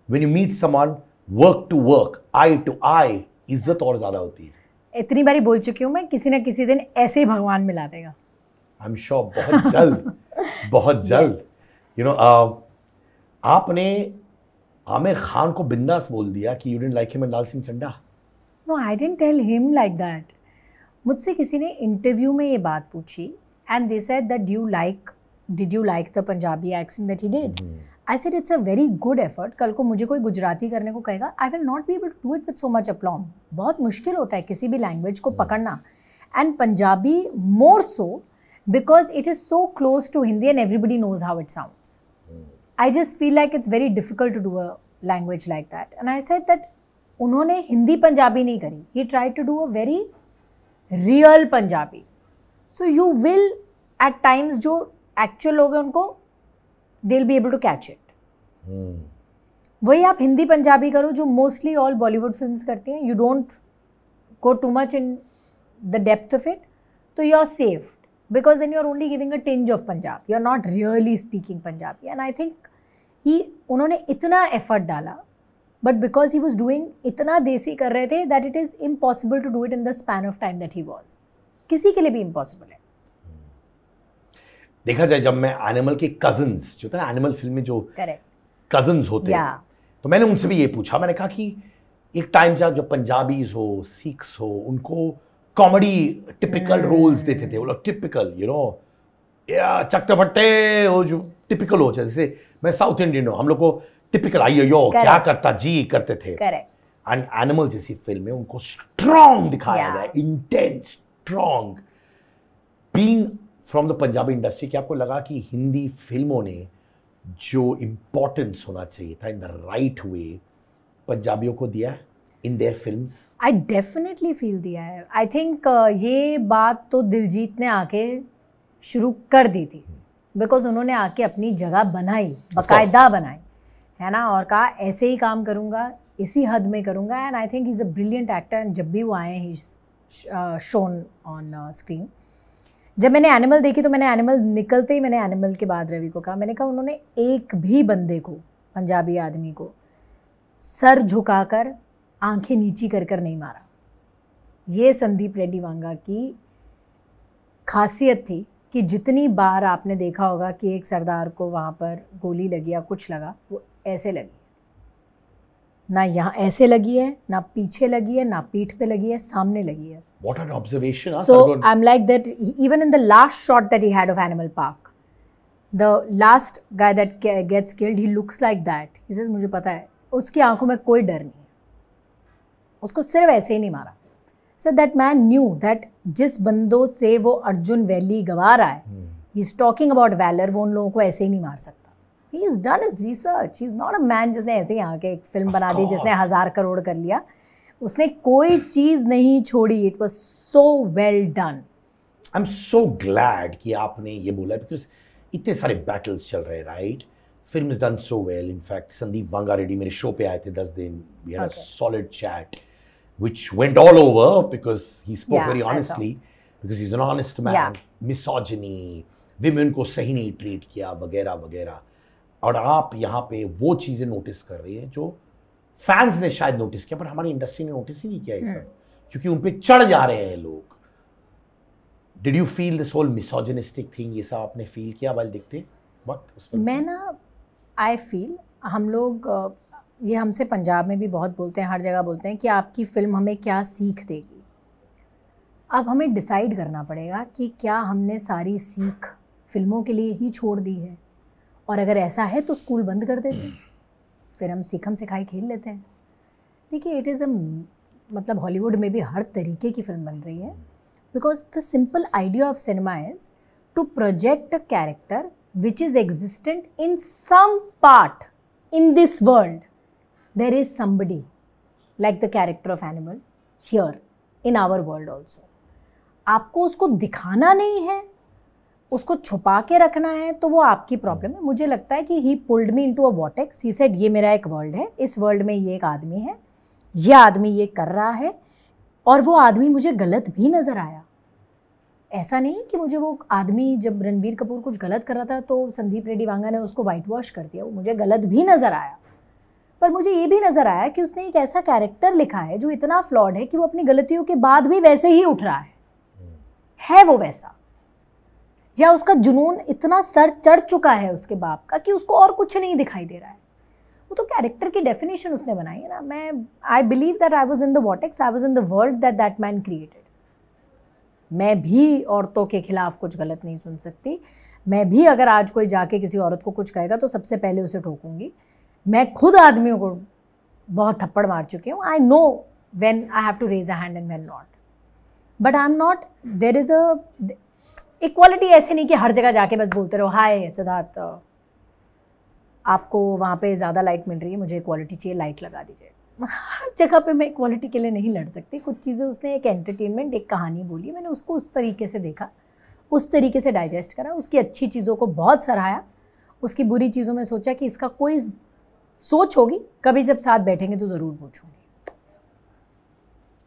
A: when you meet someone, work to work, eye to eye, इज्जत और ज़्यादा होती है.
B: इतनी बारी बोल चुकी हूँ मैं, किसी ना किसी दिन ऐसे ही भगवान मिला देगा.
A: I'm sure बहुत जल्द. बहुत जल्द. यू नो, आपने आमिर खान को बिंदास बोल दिया कि you didn't like him and Lal Singh Chaddha.
B: No, I didn't tell him like that. मुझसे किसी ने इंटरव्यू में ये बात पूछी and they said that did you like the Punjabi accent that he did. I said it's a very good effort. कल को मुझे कोई गुजराती करने को कहेगा, I will not be able to do it with so much aplomb. बहुत मुश्किल होता है किसी भी लैंग्वेज को पकड़ना, and Punjabi more so because it is so close to Hindi and everybody knows how it sounds. I just feel like it's very difficult to do a language like that. And I said that उन्होंने हिंदी पंजाबी नहीं करी. He tried to do a very real Punjabi. So you will at times जो actual लोग हैं उनको they'll be able to catch it. वही आप हिंदी पंजाबी करो जो mostly all Bollywood films करती हैं. You don't go too much in the depth of it. तो you're safe. Because then you're only giving a tinge of Punjab. You're not really speaking Punjabi. And I think उन्होंने इतना effort डाला but because he was doing इतना देसी कर रहे थे that it is impossible to do it in the span of time that he was. किसी के लिए भी इम्पॉसिबल है.
A: देखा जाए जब मैं एनिमल के कजन्स जो थे ना, एनिमल फिल्म में जो कजन्स होते हैं, तो मैंने उनसे भी ये पूछा. मैंने कहा कि एक टाइम था जब पंजाबीज हो, सिख्स हो, उनको कॉमेडी टिपिकल रोल्स देते थे. वो लोग टिपिकल चकटफट्टे हो, जो टिपिकल हो. जैसे मैं साउथ इंडियन हूँ, हम लोग को टिपिकल आइयो क्या करता जी करते थे. एंड एनिमल जैसी फिल्म में उनको स्ट्रॉन्ग दिखाया गया, intense, strong. Being from the Punjabi industry, क्या आपको लगा कि हिंदी फिल्मों ने जो इम्पोर्टेंस होना चाहिए था इन द राइट वे पंजाबियों को दिया in their films?
B: I definitely feel दिया है. आई थिंक ये बात तो दिलजीत ने आके शुरू कर दी थी, बिकॉज उन्होंने आके अपनी जगह बनाई, बाकायदा बनाई, है ना, और कहा ऐसे ही काम करूँगा, इसी हद में करूँगा. And I think he is a brilliant actor. And जब भी वो आए ही शोन ऑन स्क्रीन. जब मैंने एनिमल देखी तो मैंने एनिमल निकलते ही मैंने एनिमल के बाद रवि को कहा, मैंने कहा उन्होंने एक भी बंदे को, पंजाबी आदमी को सर झुकाकर आंखें नीची कर कर नहीं मारा. ये संदीप रेड्डी वांगा की खासियत थी कि जितनी बार आपने देखा होगा कि एक सरदार को वहाँ पर गोली लगी या कुछ लगा, वो ऐसे लगी, ना यहाँ ऐसे लगी है, ना पीछे लगी है, ना पीठ पे लगी है, सामने लगी है.
A: What an observation.
B: So I'm like that. Even in the last shot that he had of Animal Park, the last guy that gets killed, he looks like that. He says, मुझे पता है, उसकी आंखों में कोई डर नहीं है, उसको सिर्फ ऐसे ही नहीं मारा. So that man knew that जिस बंदों से वो अर्जुन वैली गवा रहा है, he is talking about valor, वो उन लोगों को ऐसे ही नहीं मार सकता. He has done his research. He is not a man जिसने ऐसे ही आके एक फिल्म बना दी, जिसने 1000 करोड़ कर लिया. उसने कोई चीज नहीं छोड़ी. It was so well done.
A: I am so glad कि आपने ये बोला, बिकॉज इतने सारे बैटल्स चल रहे हैं, right. Film is done so well. In fact Sandeep Vanga Reddy मेरे शो पे आए थे 10 दिन. We had a solid chat which went all over because he spoke very honestly, because he is an honest man. Misogyny, women को सही नहीं ट्रीट किया, वगैरह वगैरह. और आप यहाँ पे वो चीज़ें नोटिस कर रही हैं जो फैंस ने शायद नोटिस किया, पर हमारी इंडस्ट्री ने नोटिस ही नहीं किया ये सब, क्योंकि उन पे चढ़ जा रहे हैं लोग. Did you feel this whole misogynistic thing? ये सब आपने फील किया वाइल देखते वक्त उस फिल्म?
B: मैं ना, आई फील, हम लोग ये हमसे पंजाब में भी बहुत बोलते हैं, हर जगह बोलते हैं कि आपकी फ़िल्म हमें क्या सीख देगी. अब हमें डिसाइड करना पड़ेगा कि क्या हमने सारी सीख फिल्मों के लिए ही छोड़ दी है, और अगर ऐसा है तो स्कूल बंद कर देते हैं, फिर हम सीखम सिखाई खेल लेते हैं. देखिए, इट इज़ अ, मतलब हॉलीवुड में भी हर तरीके की फिल्म बन रही है, because the simple idea of cinema is to project a character which is existent in some part in this world. There is somebody like the character of Animal here in our world also. आपको उसको दिखाना नहीं है, उसको छुपा के रखना है, तो वो आपकी प्रॉब्लम है. मुझे लगता है कि ही pulled me into a vortex. He said ये मेरा एक वर्ल्ड है, इस वर्ल्ड में ये एक आदमी है, ये आदमी ये कर रहा है, और वो आदमी मुझे गलत भी नज़र आया. ऐसा नहीं कि मुझे वो आदमी, जब रणबीर कपूर कुछ गलत कर रहा था तो संदीप रेड्डी वांगा ने उसको वाइट वॉश कर दिया. वो मुझे गलत भी नज़र आया, पर मुझे ये भी नज़र आया कि उसने एक ऐसा कैरेक्टर लिखा है जो इतना फ्लॉड है कि वो अपनी गलतियों के बाद भी वैसे ही उठ रहा है वो वैसा. या उसका जुनून इतना सर चढ़ चुका है उसके बाप का कि उसको और कुछ नहीं दिखाई दे रहा है. वो तो कैरेक्टर की डेफिनेशन उसने बनाई है ना. मैं, I believe that I was in the vortex, I was in the world that man created. मैं भी औरतों के खिलाफ कुछ गलत नहीं सुन सकती. मैं भी अगर आज कोई जाके किसी औरत को कुछ कहेगा तो सबसे पहले उसे ठोकूंगी. मैं खुद आदमियों को बहुत थप्पड़ मार चुकी हूँ. I know when I have to raise a hand and when not. But I am not, there is a equality. ऐसे नहीं कि हर जगह जाके बस बोलते रहो, हाय सिद्धार्थ आपको वहाँ पे ज़्यादा लाइट मिल रही है, मुझे इक्वालिटी चाहिए, लाइट लगा दीजिए. हर जगह पे मैं इक्वालिटी के लिए नहीं लड़ सकती. कुछ चीज़ें उसने एक एंटरटेनमेंट, एक कहानी बोली, मैंने उसको उस तरीके से देखा, उस तरीके से डाइजेस्ट करा. उसकी अच्छी चीज़ों को बहुत सराहा, उसकी बुरी चीज़ों में सोचा कि इसका कोई सोच होगी, कभी जब साथ बैठेंगे तो ज़रूर पूछूंगी.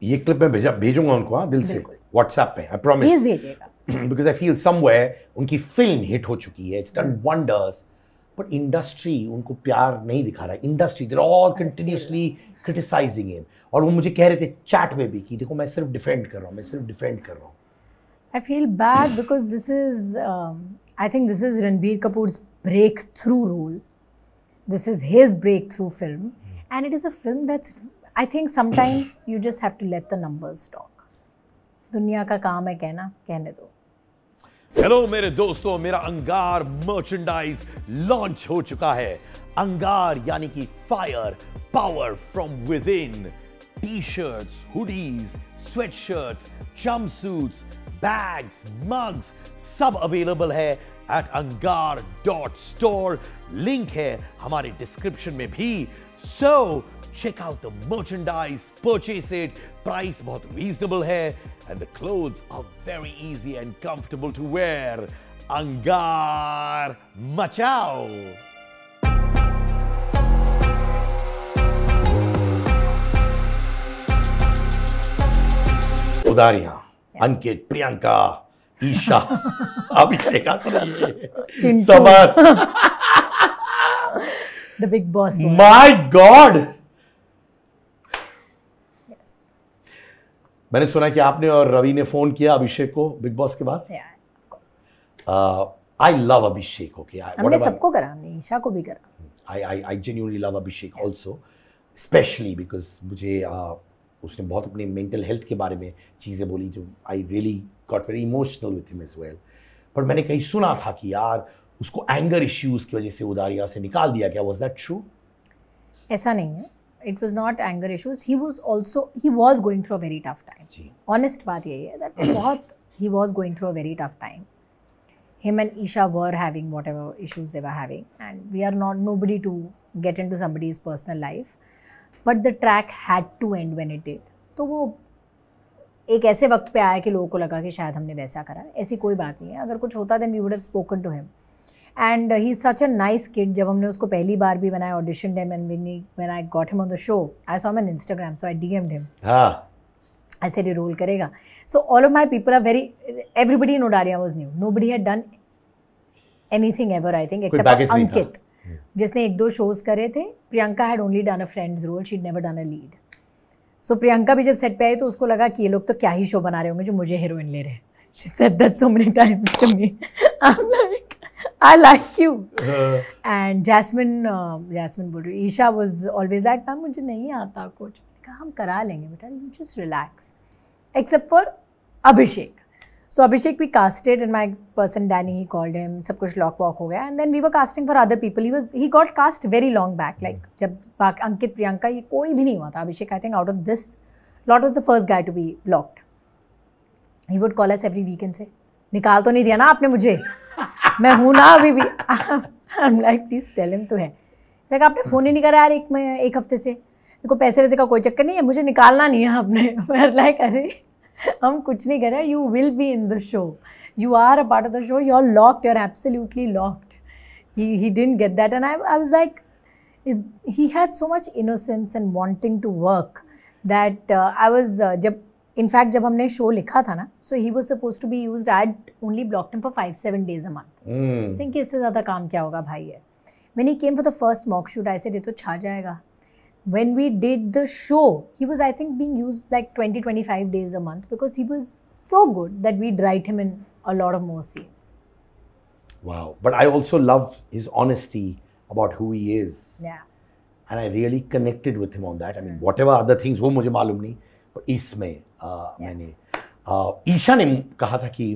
A: ये क्लिप मैं भेजूंगा उनको, हाँ, दिल से, व्हाट्सएप पे, आई प्रॉमिस.
B: प्लीज़ भेजिएगा.
A: बिकॉज आई फील समवेयर उनकी फिल्म हिट हो चुकी है. It's done wonders. But industry उनको प्यार नहीं दिखा रहा है. Industry they are all continuously criticising him. और वो मुझे कह रहे थे चैट में भी कि देखो मैं सिर्फ डिफेंड कर रहा हूँ, मैं सिर्फ डिफेंड कर रहा हूँ.
B: I feel bad because this is, I think this is Ranbir Kapoor's breakthrough role. This is his breakthrough film. And it is a film that's, I think sometimes you just have to let the numbers talk. दुनिया का काम है कहना, कहने दो.
A: Hello मेरे दोस्तों, मेरा अंगार मर्चेंडाइज लॉन्च हो चुका है. अंगार यानी कि fire power from within. T shirts, hoodies, sweat shirts, jump suits, bags, mugs सब अवेलेबल है एट angar.store. लिंक है हमारे डिस्क्रिप्शन में भी. सो check out the merchandise, purchase it. Price बहुत reasonable है and the clothes are very easy and comfortable to wear. अंगार मचाओ. उदारियां, अंकित, प्रियंका, ईशा, अभिषेक, summer.
B: The big boss boy.
A: My God. मैंने सुना कि आपने और रवि ने फोन किया अभिषेक को बिग बॉस के बाद.
B: Yeah, of course.
A: I love Abhishek. Okay,
B: हमने सबको करा, हमने ईशा को भी करा.
A: I genuinely love Abhishek also, especially because मुझे उसने बहुत अपने मेंटल हेल्थ के बारे में चीज़ें बोली जो I really got very emotional with him as well. पर मैंने कहीं सुना था कि यार उसको एंगर इश्यूज की वजह से उदारिया से निकाल दिया गया. Was that true?
B: ऐसा नहीं है. It was not anger issues. He was going through a very tough time. Honest बात यही है that he was going through a very tough time. Him and Isha were having whatever issues they were having, and we are not nobody to get into somebody's personal life. But the track had to end when it did. तो वो एक ऐसे वक्त पे आया कि लोगों को लगा कि शायद हमने वैसा करा. ऐसी कोई बात नहीं है. अगर कुछ होता then we would have spoken to him. And he's such a nice kid. जब हमने उसको पहली बार भी बनाया, auditioned him, and when I got him on the show, I saw him on Instagram, so I DM'd him. I said ये role करेगा. So all of my people are everybody in Odaria was new. Nobody had done anything ever, I think, except Ankit, जिसने 1-2 shows करे थे. Priyanka had only done a friend's role. She'd never done a lead. So Priyanka भी जब set पे आई तो उसको लगा कि ये लोग तो क्या ही शो बना रहे होंगे जो मुझे हीरोइन ले रहे हैं. She said that so many times to me. I'm like, I like you. And Jasmine बोल रही, Isha was always like, ma'am मुझे नहीं आता कुछ. मैंने कहा हम करा लेंगे बेटा, you just relax. Except for Abhishek. So Abhishek we casted and my person Danny, he called him, सब कुछ lock walk हो गया. And then we were casting for other people. He got cast very long back. Like जब अंकित, प्रियंका ये कोई भी नहीं हुआ था. Abhishek I think out of this lot was the first guy to be blocked. He would call us every week and say, निकाल तो नहीं दिया ना आपने मुझे, मैं हूँ ना अभी भी. I'm like, please tell him तो है. like, आपने फ़ोन ही नहीं करा यार एक हफ्ते से. देखो पैसे वैसे का कोई चक्कर नहीं है, मुझे निकालना नहीं है आपने. मैं like, अरे हम कुछ नहीं कर रहे. You will be in the show. You are a part of the show. You're locked. You're absolutely locked. He didn't get that, and I was like, he had so much innocence and wanting to work that I was जब जब हमने show लिखा था ना, so he was supposed to be used. I had only blocked him for 5-7 days a month. Saying कि इससे ज़्यादा काम क्या होगा भाई है. When he came for the first mock shoot, I said ये तो छा जाएगा. When we did the show, he was I think being used like 20-25 days a month because he was so good that we'd write him in a lot of more scenes.
A: Wow, but I also love his honesty about who he is.
B: Yeah.
A: And I really connected with him on that. I mean, whatever other things वो मुझे मालूम नहीं, but इसमें मैंने ईशा ने कहा था कि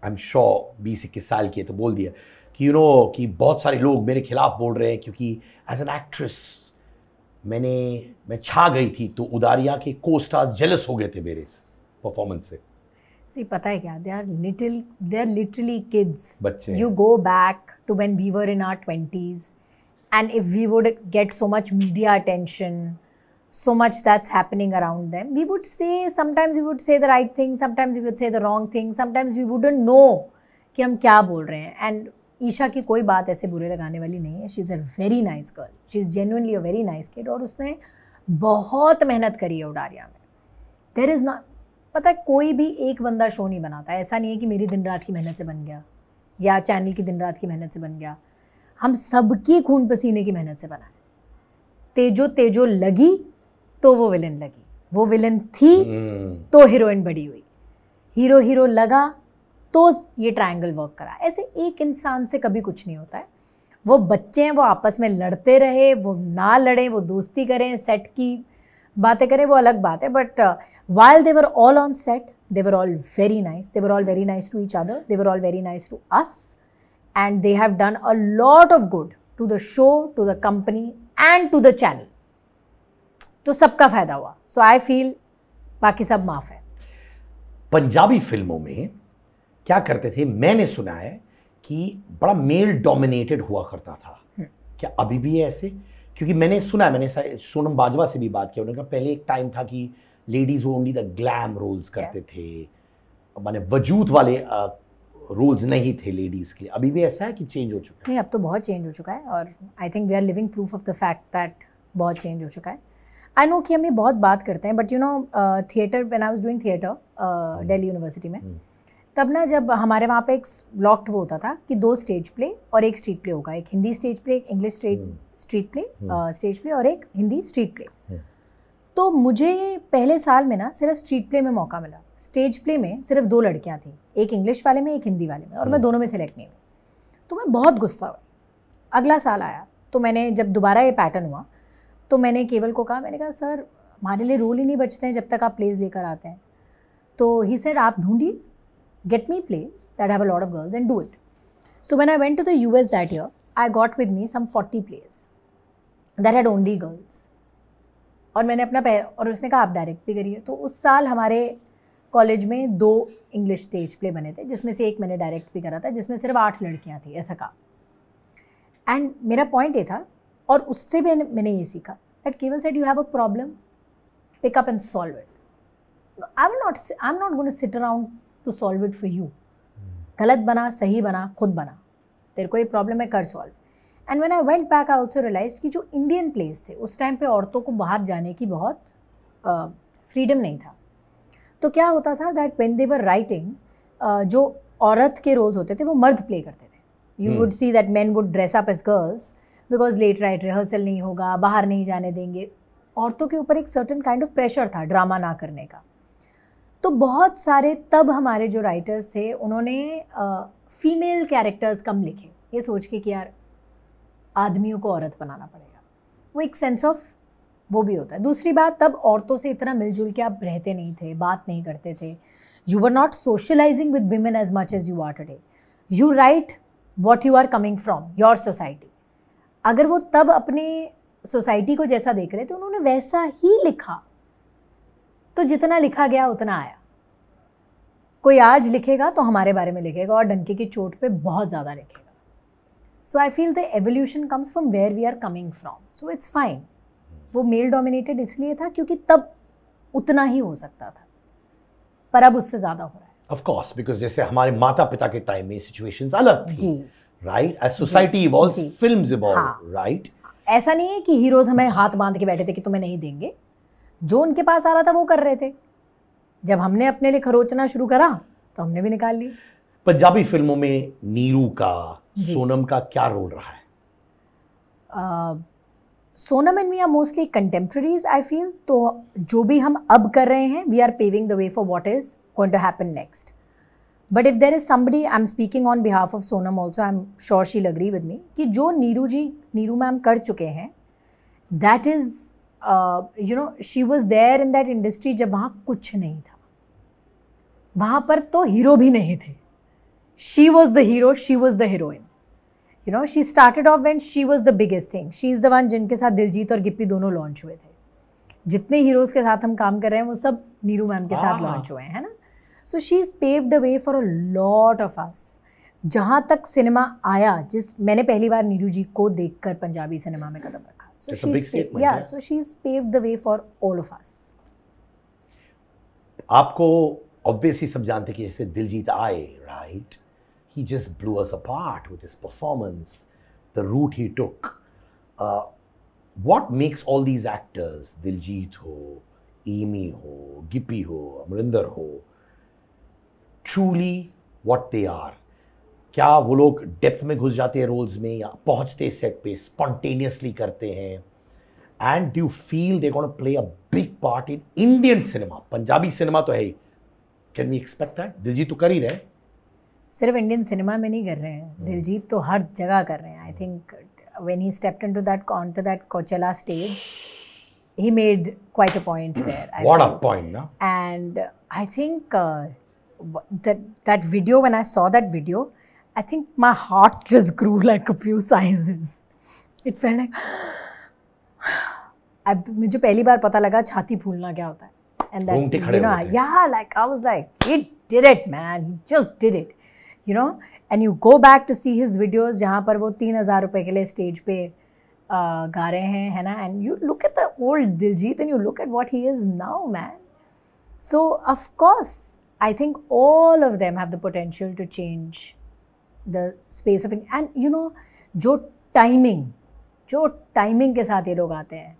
A: आई एम श्योर 20-21 साल की है तो बोल दिया कि कि बहुत सारे लोग मेरे खिलाफ बोल रहे हैं क्योंकि एज एन एक्ट्रेस मैं छा गई थी तो उदारिया के को स्टार्स जेलस हो गए थे मेरे परफॉर्मेंस से.
B: See, पता है क्या, they are literally kids.
A: बच्चे.
B: You go back to when we were in our 20s, and if we would get so much media attention, so much that's happening around them, sometimes we would say the right thing, sometimes we would say the wrong thing, sometimes we wouldn't know कि हम क्या बोल रहे हैं. And Isha की कोई बात ऐसे बुरे लगाने वाली नहीं है. She is a very nice girl. She is genuinely a very nice kid. और उसने बहुत मेहनत करी है उडारिया में. देयर इज़ नॉट, पता है कोई भी एक बंदा शो नहीं बनाता. ऐसा नहीं है कि मेरी दिन रात की मेहनत से बन गया या चैनल की दिन रात की मेहनत से बन गया. हम सबकी खून पसीने की मेहनत से बना है। तेजो तेजो लगी तो वो विलन लगी, वो विलन थी तो हीरोइन बड़ी हुई, हीरो हीरो लगा तो ये ट्रायंगल वर्क करा। ऐसे एक इंसान से कभी कुछ नहीं होता है। वो बच्चे हैं, वो आपस में लड़ते रहे, वो ना लड़ें, वो दोस्ती करें, सेट की बातें करें, वो अलग बात है। But while they were all on set, they were all very nice. They were all very nice to each other. They were all very nice to us. And they have done a lot of good to the show, to the company and to the channel. तो सबका फायदा हुआ. So I feel बाकी सब माफ है.
A: पंजाबी फिल्मों में क्या करते थे, मैंने सुना है कि बड़ा मेल डोमिनेटेड हुआ करता था. क्या अभी भी है ऐसे? क्योंकि मैंने सुना, मैंने सोनम बाजवा से भी बात किया, उन्होंने कहा पहले एक टाइम था कि लेडीज वो ओनली द ग्लैम रोल्स करते थे, माने वजूद वाले रोल्स नहीं थे लेडीज के लिए. अभी भी ऐसा है कि चेंज हो चुका है?
B: नहीं, अब तो बहुत चेंज हो चुका है और I think we are living proof of the fact that बहुत चेंज हो चुका है. आई नो कि हम ये बहुत बात करते हैं, but you know theatre, when I was doing theatre Delhi university में, तब ना जब हमारे वहाँ पे एक लॉक्ड वो होता था कि 2 स्टेज प्ले और 1 स्ट्रीट प्ले होगा, एक हिंदी स्टेज प्ले, एक English street play stage play और एक हिंदी स्ट्रीट प्ले. तो मुझे पहले साल में ना सिर्फ स्ट्रीट प्ले में मौका मिला. स्टेज प्ले में सिर्फ 2 लड़कियां थी, एक इंग्लिश वाले में, एक हिंदी वाले में, और मैं दोनों में सेलेक्ट नहीं हुई. तो मैं बहुत गुस्सा हुई. अगला साल आया तो मैंने, जब दोबारा ये पैटर्न हुआ तो मैंने केवल को कहा, मैंने कहा सर हमारे लिए रोल ही नहीं बचते हैं जब तक आप प्लेज लेकर आते हैं. तो ही सेड आप ढूंढिए, get me plays that have a lot of girls and do it. So when I went to the US that year, I got with me some 40 plays that had only girls. और मैंने अपना और उसने कहा आप direct भी करिए. तो उस साल हमारे कॉलेज में 2 इंग्लिश स्टेज प्ले बने थे, जिसमें से एक मैंने डायरेक्ट भी करा था, जिसमें सिर्फ 8 लड़कियां थी, ऐसा कहा. एंड मेरा पॉइंट ये था, और उससे भी मैंने ये सीखा that Kewal said you have a problem, pick up and solve it. I am not going to sit around to solve it for you. गलत बना, सही बना, खुद बना, तेरे को ये प्रॉब्लम है, कर solve. And when I went back I also realise कि जो इंडियन प्लेस थे उस टाइम पे औरतों को बाहर जाने की बहुत फ्रीडम नहीं था. तो क्या होता था that when they were writing, जो औरत के रोल्स होते थे वो मर्द प्ले करते थे. You would see that men would dress up as girls because late right rehearsal नहीं होगा, बाहर नहीं जाने देंगे. औरतों के ऊपर एक सर्टन काइंड ऑफ प्रेशर था ड्रामा ना करने का. तो बहुत सारे तब हमारे जो राइटर्स थे उन्होंने फीमेल कैरेक्टर्स कम लिखे, ये सोच के कि यार आदमियों को औरत बनाना पड़ेगा. वो एक सेंस ऑफ वो भी होता है. दूसरी बात, तब औरतों से इतना मिलजुल के आप रहते नहीं थे, बात नहीं करते थे. You were not socialising with women as much as you are today. You right what you are coming from your society. अगर वो तब अपने सोसाइटी को जैसा देख रहे थे उन्होंने वैसा ही लिखा, तो जितना लिखा गया उतना आया. कोई आज लिखेगा तो हमारे बारे में लिखेगा और डंके की चोट पे बहुत ज़्यादा लिखेगा. So I feel the evolution comes from where we are coming from. So it's fine. वो मेल डोमिनेटेड इसलिए था क्योंकि तब उतना ही हो सकता था, पर अब उससे ज़्यादा हो रहा है.
A: ऑफ कोर्स, बिकॉज जैसे हमारे माता पिता के टाइम में सिचुएशंस अलग थी.
B: जी,
A: right. As society evolves, films evolve. Right.
B: ऐसा नहीं है कि हीरोज हमें हाथ बांध के बैठे थे कि तुम्हें नहीं देंगे. जो उनके पास आ रहा था वो कर रहे थे. जब हमने अपने लिए खरोचना शुरू करा तो हमने भी निकाल ली.
A: पंजाबी फिल्मों में नीरू का, सोनम का क्या रोल रहा है?
B: Sonam and me are mostly contemporaries I feel. तो जो भी हम अब कर रहे हैं, we are paving the way for what is going to happen next. But if there is somebody, I am speaking on behalf of Sonam also, I am sure she will agree with me कि जो Neeru ma'am कर चुके हैं, that is you know, she was there in that industry जब वहाँ कुछ नहीं था. वहाँ पर तो हीरो भी नहीं थे. She was the hero, she was the heroine. You know, she started off when she was the biggest thing. She is the one जिनके साथ दिलजीत और गिप्पी दोनों लॉन्च हुए थे. जितने हीरोज़ के साथ हम काम कर रहे हैं वो सब नीरू मैम के साथ लॉन्च हुए हैं, है ना. So she is paved the way for a lot of us. जहाँ तक सिनेमा आया, मैंने पहली बार नीरू जी को देखकर पंजाबी सिनेमा में कदम रखा. So she's paved the way for all of us.
A: आपको obviously सब जानते कि जैसे दिलजीत आए, right? He just blew us apart with his performance, the route he took. What makes all these actors, Diljit हो, एमी हो, गिप्पी हो, अमरिंदर हो, truly what they are? क्या वो लोग डेप्थ में घुस जाते हैं रोल्स में, या पहुंचते सेट पे स्पॉन्टेनियसली करते हैं? And do you feel they gonna play a big part in Indian cinema? Punjabi cinema तो है ही, can we expect that? Diljit तो कर ही रहे,
B: सिर्फ इंडियन सिनेमा में नहीं कर रहे हैं, दिलजीत तो हर जगह कर रहे हैं. I think when he stepped into that कोचेला stage, he made quite a point there.
A: What a point, no?
B: And I think that video, when I saw that video, I think my heart just grew like a few sizes. It felt like मुझे पहली बार पता लगा छाती फूलना क्या होता है. And that, you know, yeah, like I was like, he did it, man. He just did it. You know, and you go back to see his videos जहाँ पर वो 3,000 रुपए के लिए स्टेज पे गा रहे हैं, है ना, and you look at the old Diljit and you look at what he is now, man. So of course I think all of them have the potential to change the space of it. And you know, जो timing के साथ ये लोग आते हैं,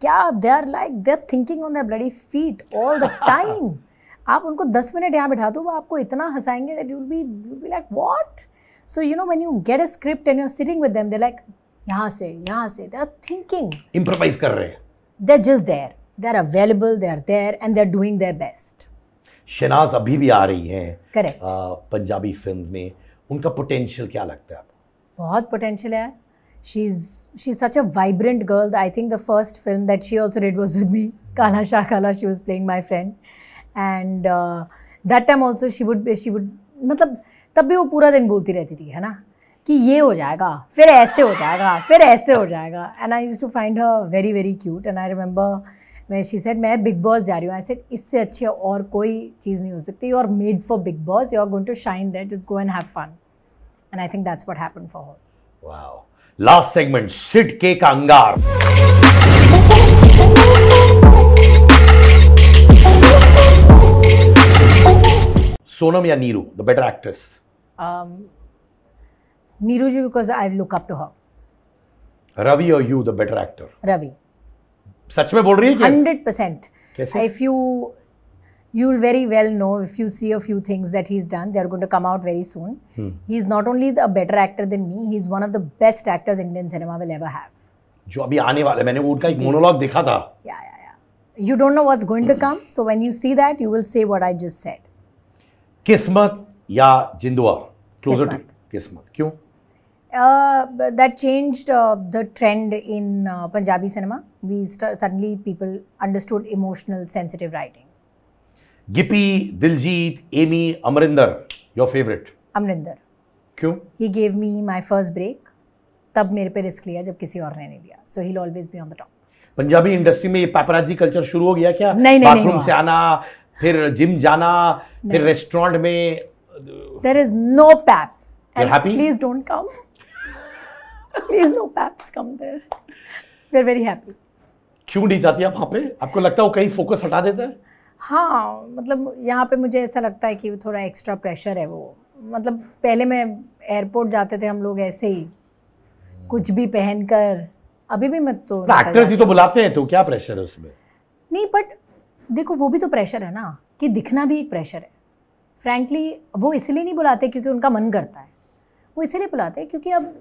B: क्या they're thinking on their bloody feet all the time. आप उनको 10 मिनट यहाँ बिठा दो, वो आपको इतना हंसाएंगे that you'll be like what? So you know, when you get a script and you're sitting with them, they're like यहाँ से they are thinking,
A: improvise कर रहे हैं,
B: they're just there, they're available, they're there and they're doing their best.
A: Shehnaaz अभी भी आ रही हैं
B: correct
A: Punjabi film में, उनका पोटेंशियल क्या लगता है आपको?
B: बहुत पोटेंशियल है. she's such a vibrant girl. I think the first film that she also did was with me, Kala Shah Kala. She was playing my friend, and that time also she would मतलब तब भी वो पूरा दिन बोलती रहती थी, है ना, कि ये हो जाएगा, फिर ऐसे हो जाएगा, फिर ऐसे हो जाएगा. And I used to find her very very cute. And I remember मैं शी सेड मैं बिग बॉस जा रही हूँ. आई सेड इससे अच्छी और कोई चीज़ नहीं हो सकती. You are made for Bigg Boss, you are going to shine there, just go and have fun. And I think that's what happened for her.
A: Wow. Last segment, Sid K का अंगार. सोनम या Neeru, the better actress?
B: Neeru ji, because I look up to her.
A: Ravi or you, the better actor?
B: Ravi.
A: सच में बोल रही है?
B: 100%.
A: कैसे?
B: If you'll very well know, if you see a few things that he's done, they are going to come out very soon. He's not only a better actor than me, he's one of the best actors Indian cinema will ever have.
A: जो अभी आने वाला, मैंने वो उनका एक monologue देखा था.
B: Yeah. You don't know what's going to come, so when you see that, you will say what I just said.
A: किस्मत या जिंदुआ? Closer to किस्मत. क्यों?
B: That changed the trend in Punjabi cinema. Suddenly people understood emotional, sensitive writing.
A: Gippy, Diljit, Amy, Amrinder, your favorite?
B: Amrinder.
A: क्यों?
B: He gave me my first break. तब मेरे पे risk लिया जब किसी और ने नहीं लिया. So he'll always be on the top.
A: Punjabi industry में ये पैपराजी कल्चर शुरू हो गया क्या?
B: नहीं
A: बाथरूम से आना, फिर जिम जाना, फिर रेस्टोरेंट में.
B: There is no pap.
A: You're happy?
B: Please don't come. Please no paps come there. We're very happy.
A: क्यों नहीं जाती आप वहाँ पे? आपको लगता है वो कहीं फोकस हटा देता है?
B: हाँ, मतलब यहाँ पे मुझे ऐसा लगता है कि थोड़ा एक्स्ट्रा प्रेशर है वो. मतलब पहले मैं एयरपोर्ट जाते थे हम लोग ऐसे ही कुछ भी पहनकर. अभी भी मैं तो
A: एक्टर्स ही तो बुलाते हैं, तो क्या प्रेशर है उसमें?
B: नहीं, बट देखो वो भी तो प्रेशर है ना, कि दिखना भी एक प्रेशर है. फ्रैंकली वो इसलिए नहीं बुलाते क्योंकि उनका मन करता है, वो इसलिए बुलाते हैं क्योंकि अब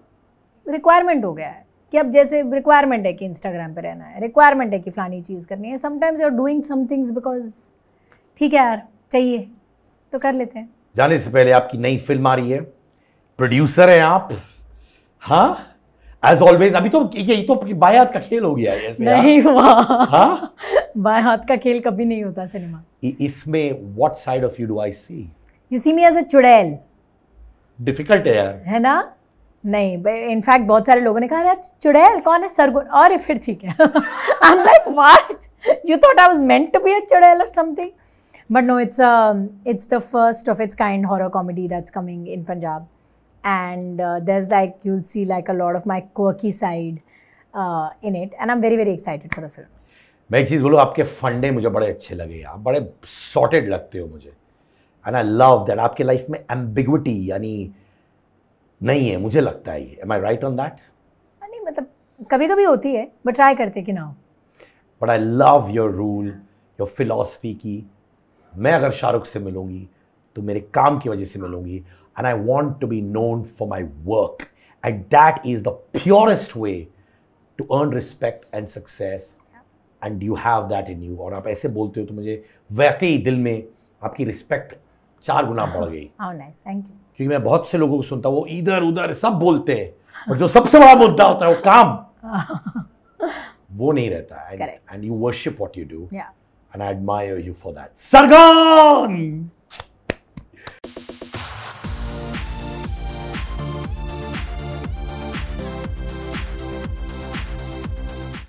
B: रिक्वायरमेंट हो गया है. कि अब जैसे रिक्वायरमेंट है कि इंस्टाग्राम पे रहना है, रिक्वायरमेंट है कि फलानी चीज़ करनी है. Sometimes you are doing some things because ठीक है यार चाहिए तो कर लेते हैं.
A: जाने से पहले आपकी नई फिल्म आ रही है, प्रोड्यूसर हैं आप, हाँ, एज ऑलवेज. अभी तो ये तो बाएं हाथ का खेल हो गया है.
B: नहीं हुआ.
A: हाँ,
B: बाएं हाथ का खेल कभी नहीं होता सिनेमा.
A: इसमें what side of you do I see?
B: You see me as a चुड़ैल.
A: डिफिकल्ट है यार,
B: है ना? नहीं, इनफैक्ट बहुत सारे लोगों ने कहा यार चुड़ैल कौन है? सरगुन. और फिर ठीक है. I am like why you thought I was meant to be a चुड़ैल और something. But no, it's the first of its kind horror comedy that's coming in Punjab, and there's like you'll see like a lot of my quirky side in it, and I'm very very excited for the film.
A: मैं एक चीज़ बोलूँ, आपके फंडे मुझे बड़े अच्छे लगे. आप बड़े सॉर्टेड लगते हो मुझे, एंड आई लव दैट. आपके लाइफ में एम्बिग्विटी यानी नहीं है, मुझे लगता है ये. Am I right on that?
B: नहीं, मतलब कभी कभी होती है, बट ट्राई करते कि ना हो.
A: But I love your rule, your philosophy की. मैं अगर शाहरुख से मिलूंगी तो मेरे काम की वजह से मिलूंगी, and I want to be known for my work, and that is the purest way to earn respect and success, and you have that in you. और आप ऐसे बोलते हो तो मुझे वाकई दिल में आपकी रिस्पेक्ट 4 गुना बढ़ गई।
B: How nice, thank you.
A: क्योंकि मैं बहुत से लोगों को सुनता हूँ, वो इधर उधर सब बोलते हैं, और जो सबसे बड़ा मुद्दा होता है वो काम वो नहीं रहता, and you worship what you do,
B: Yeah.
A: And I admire you for that. Sargam.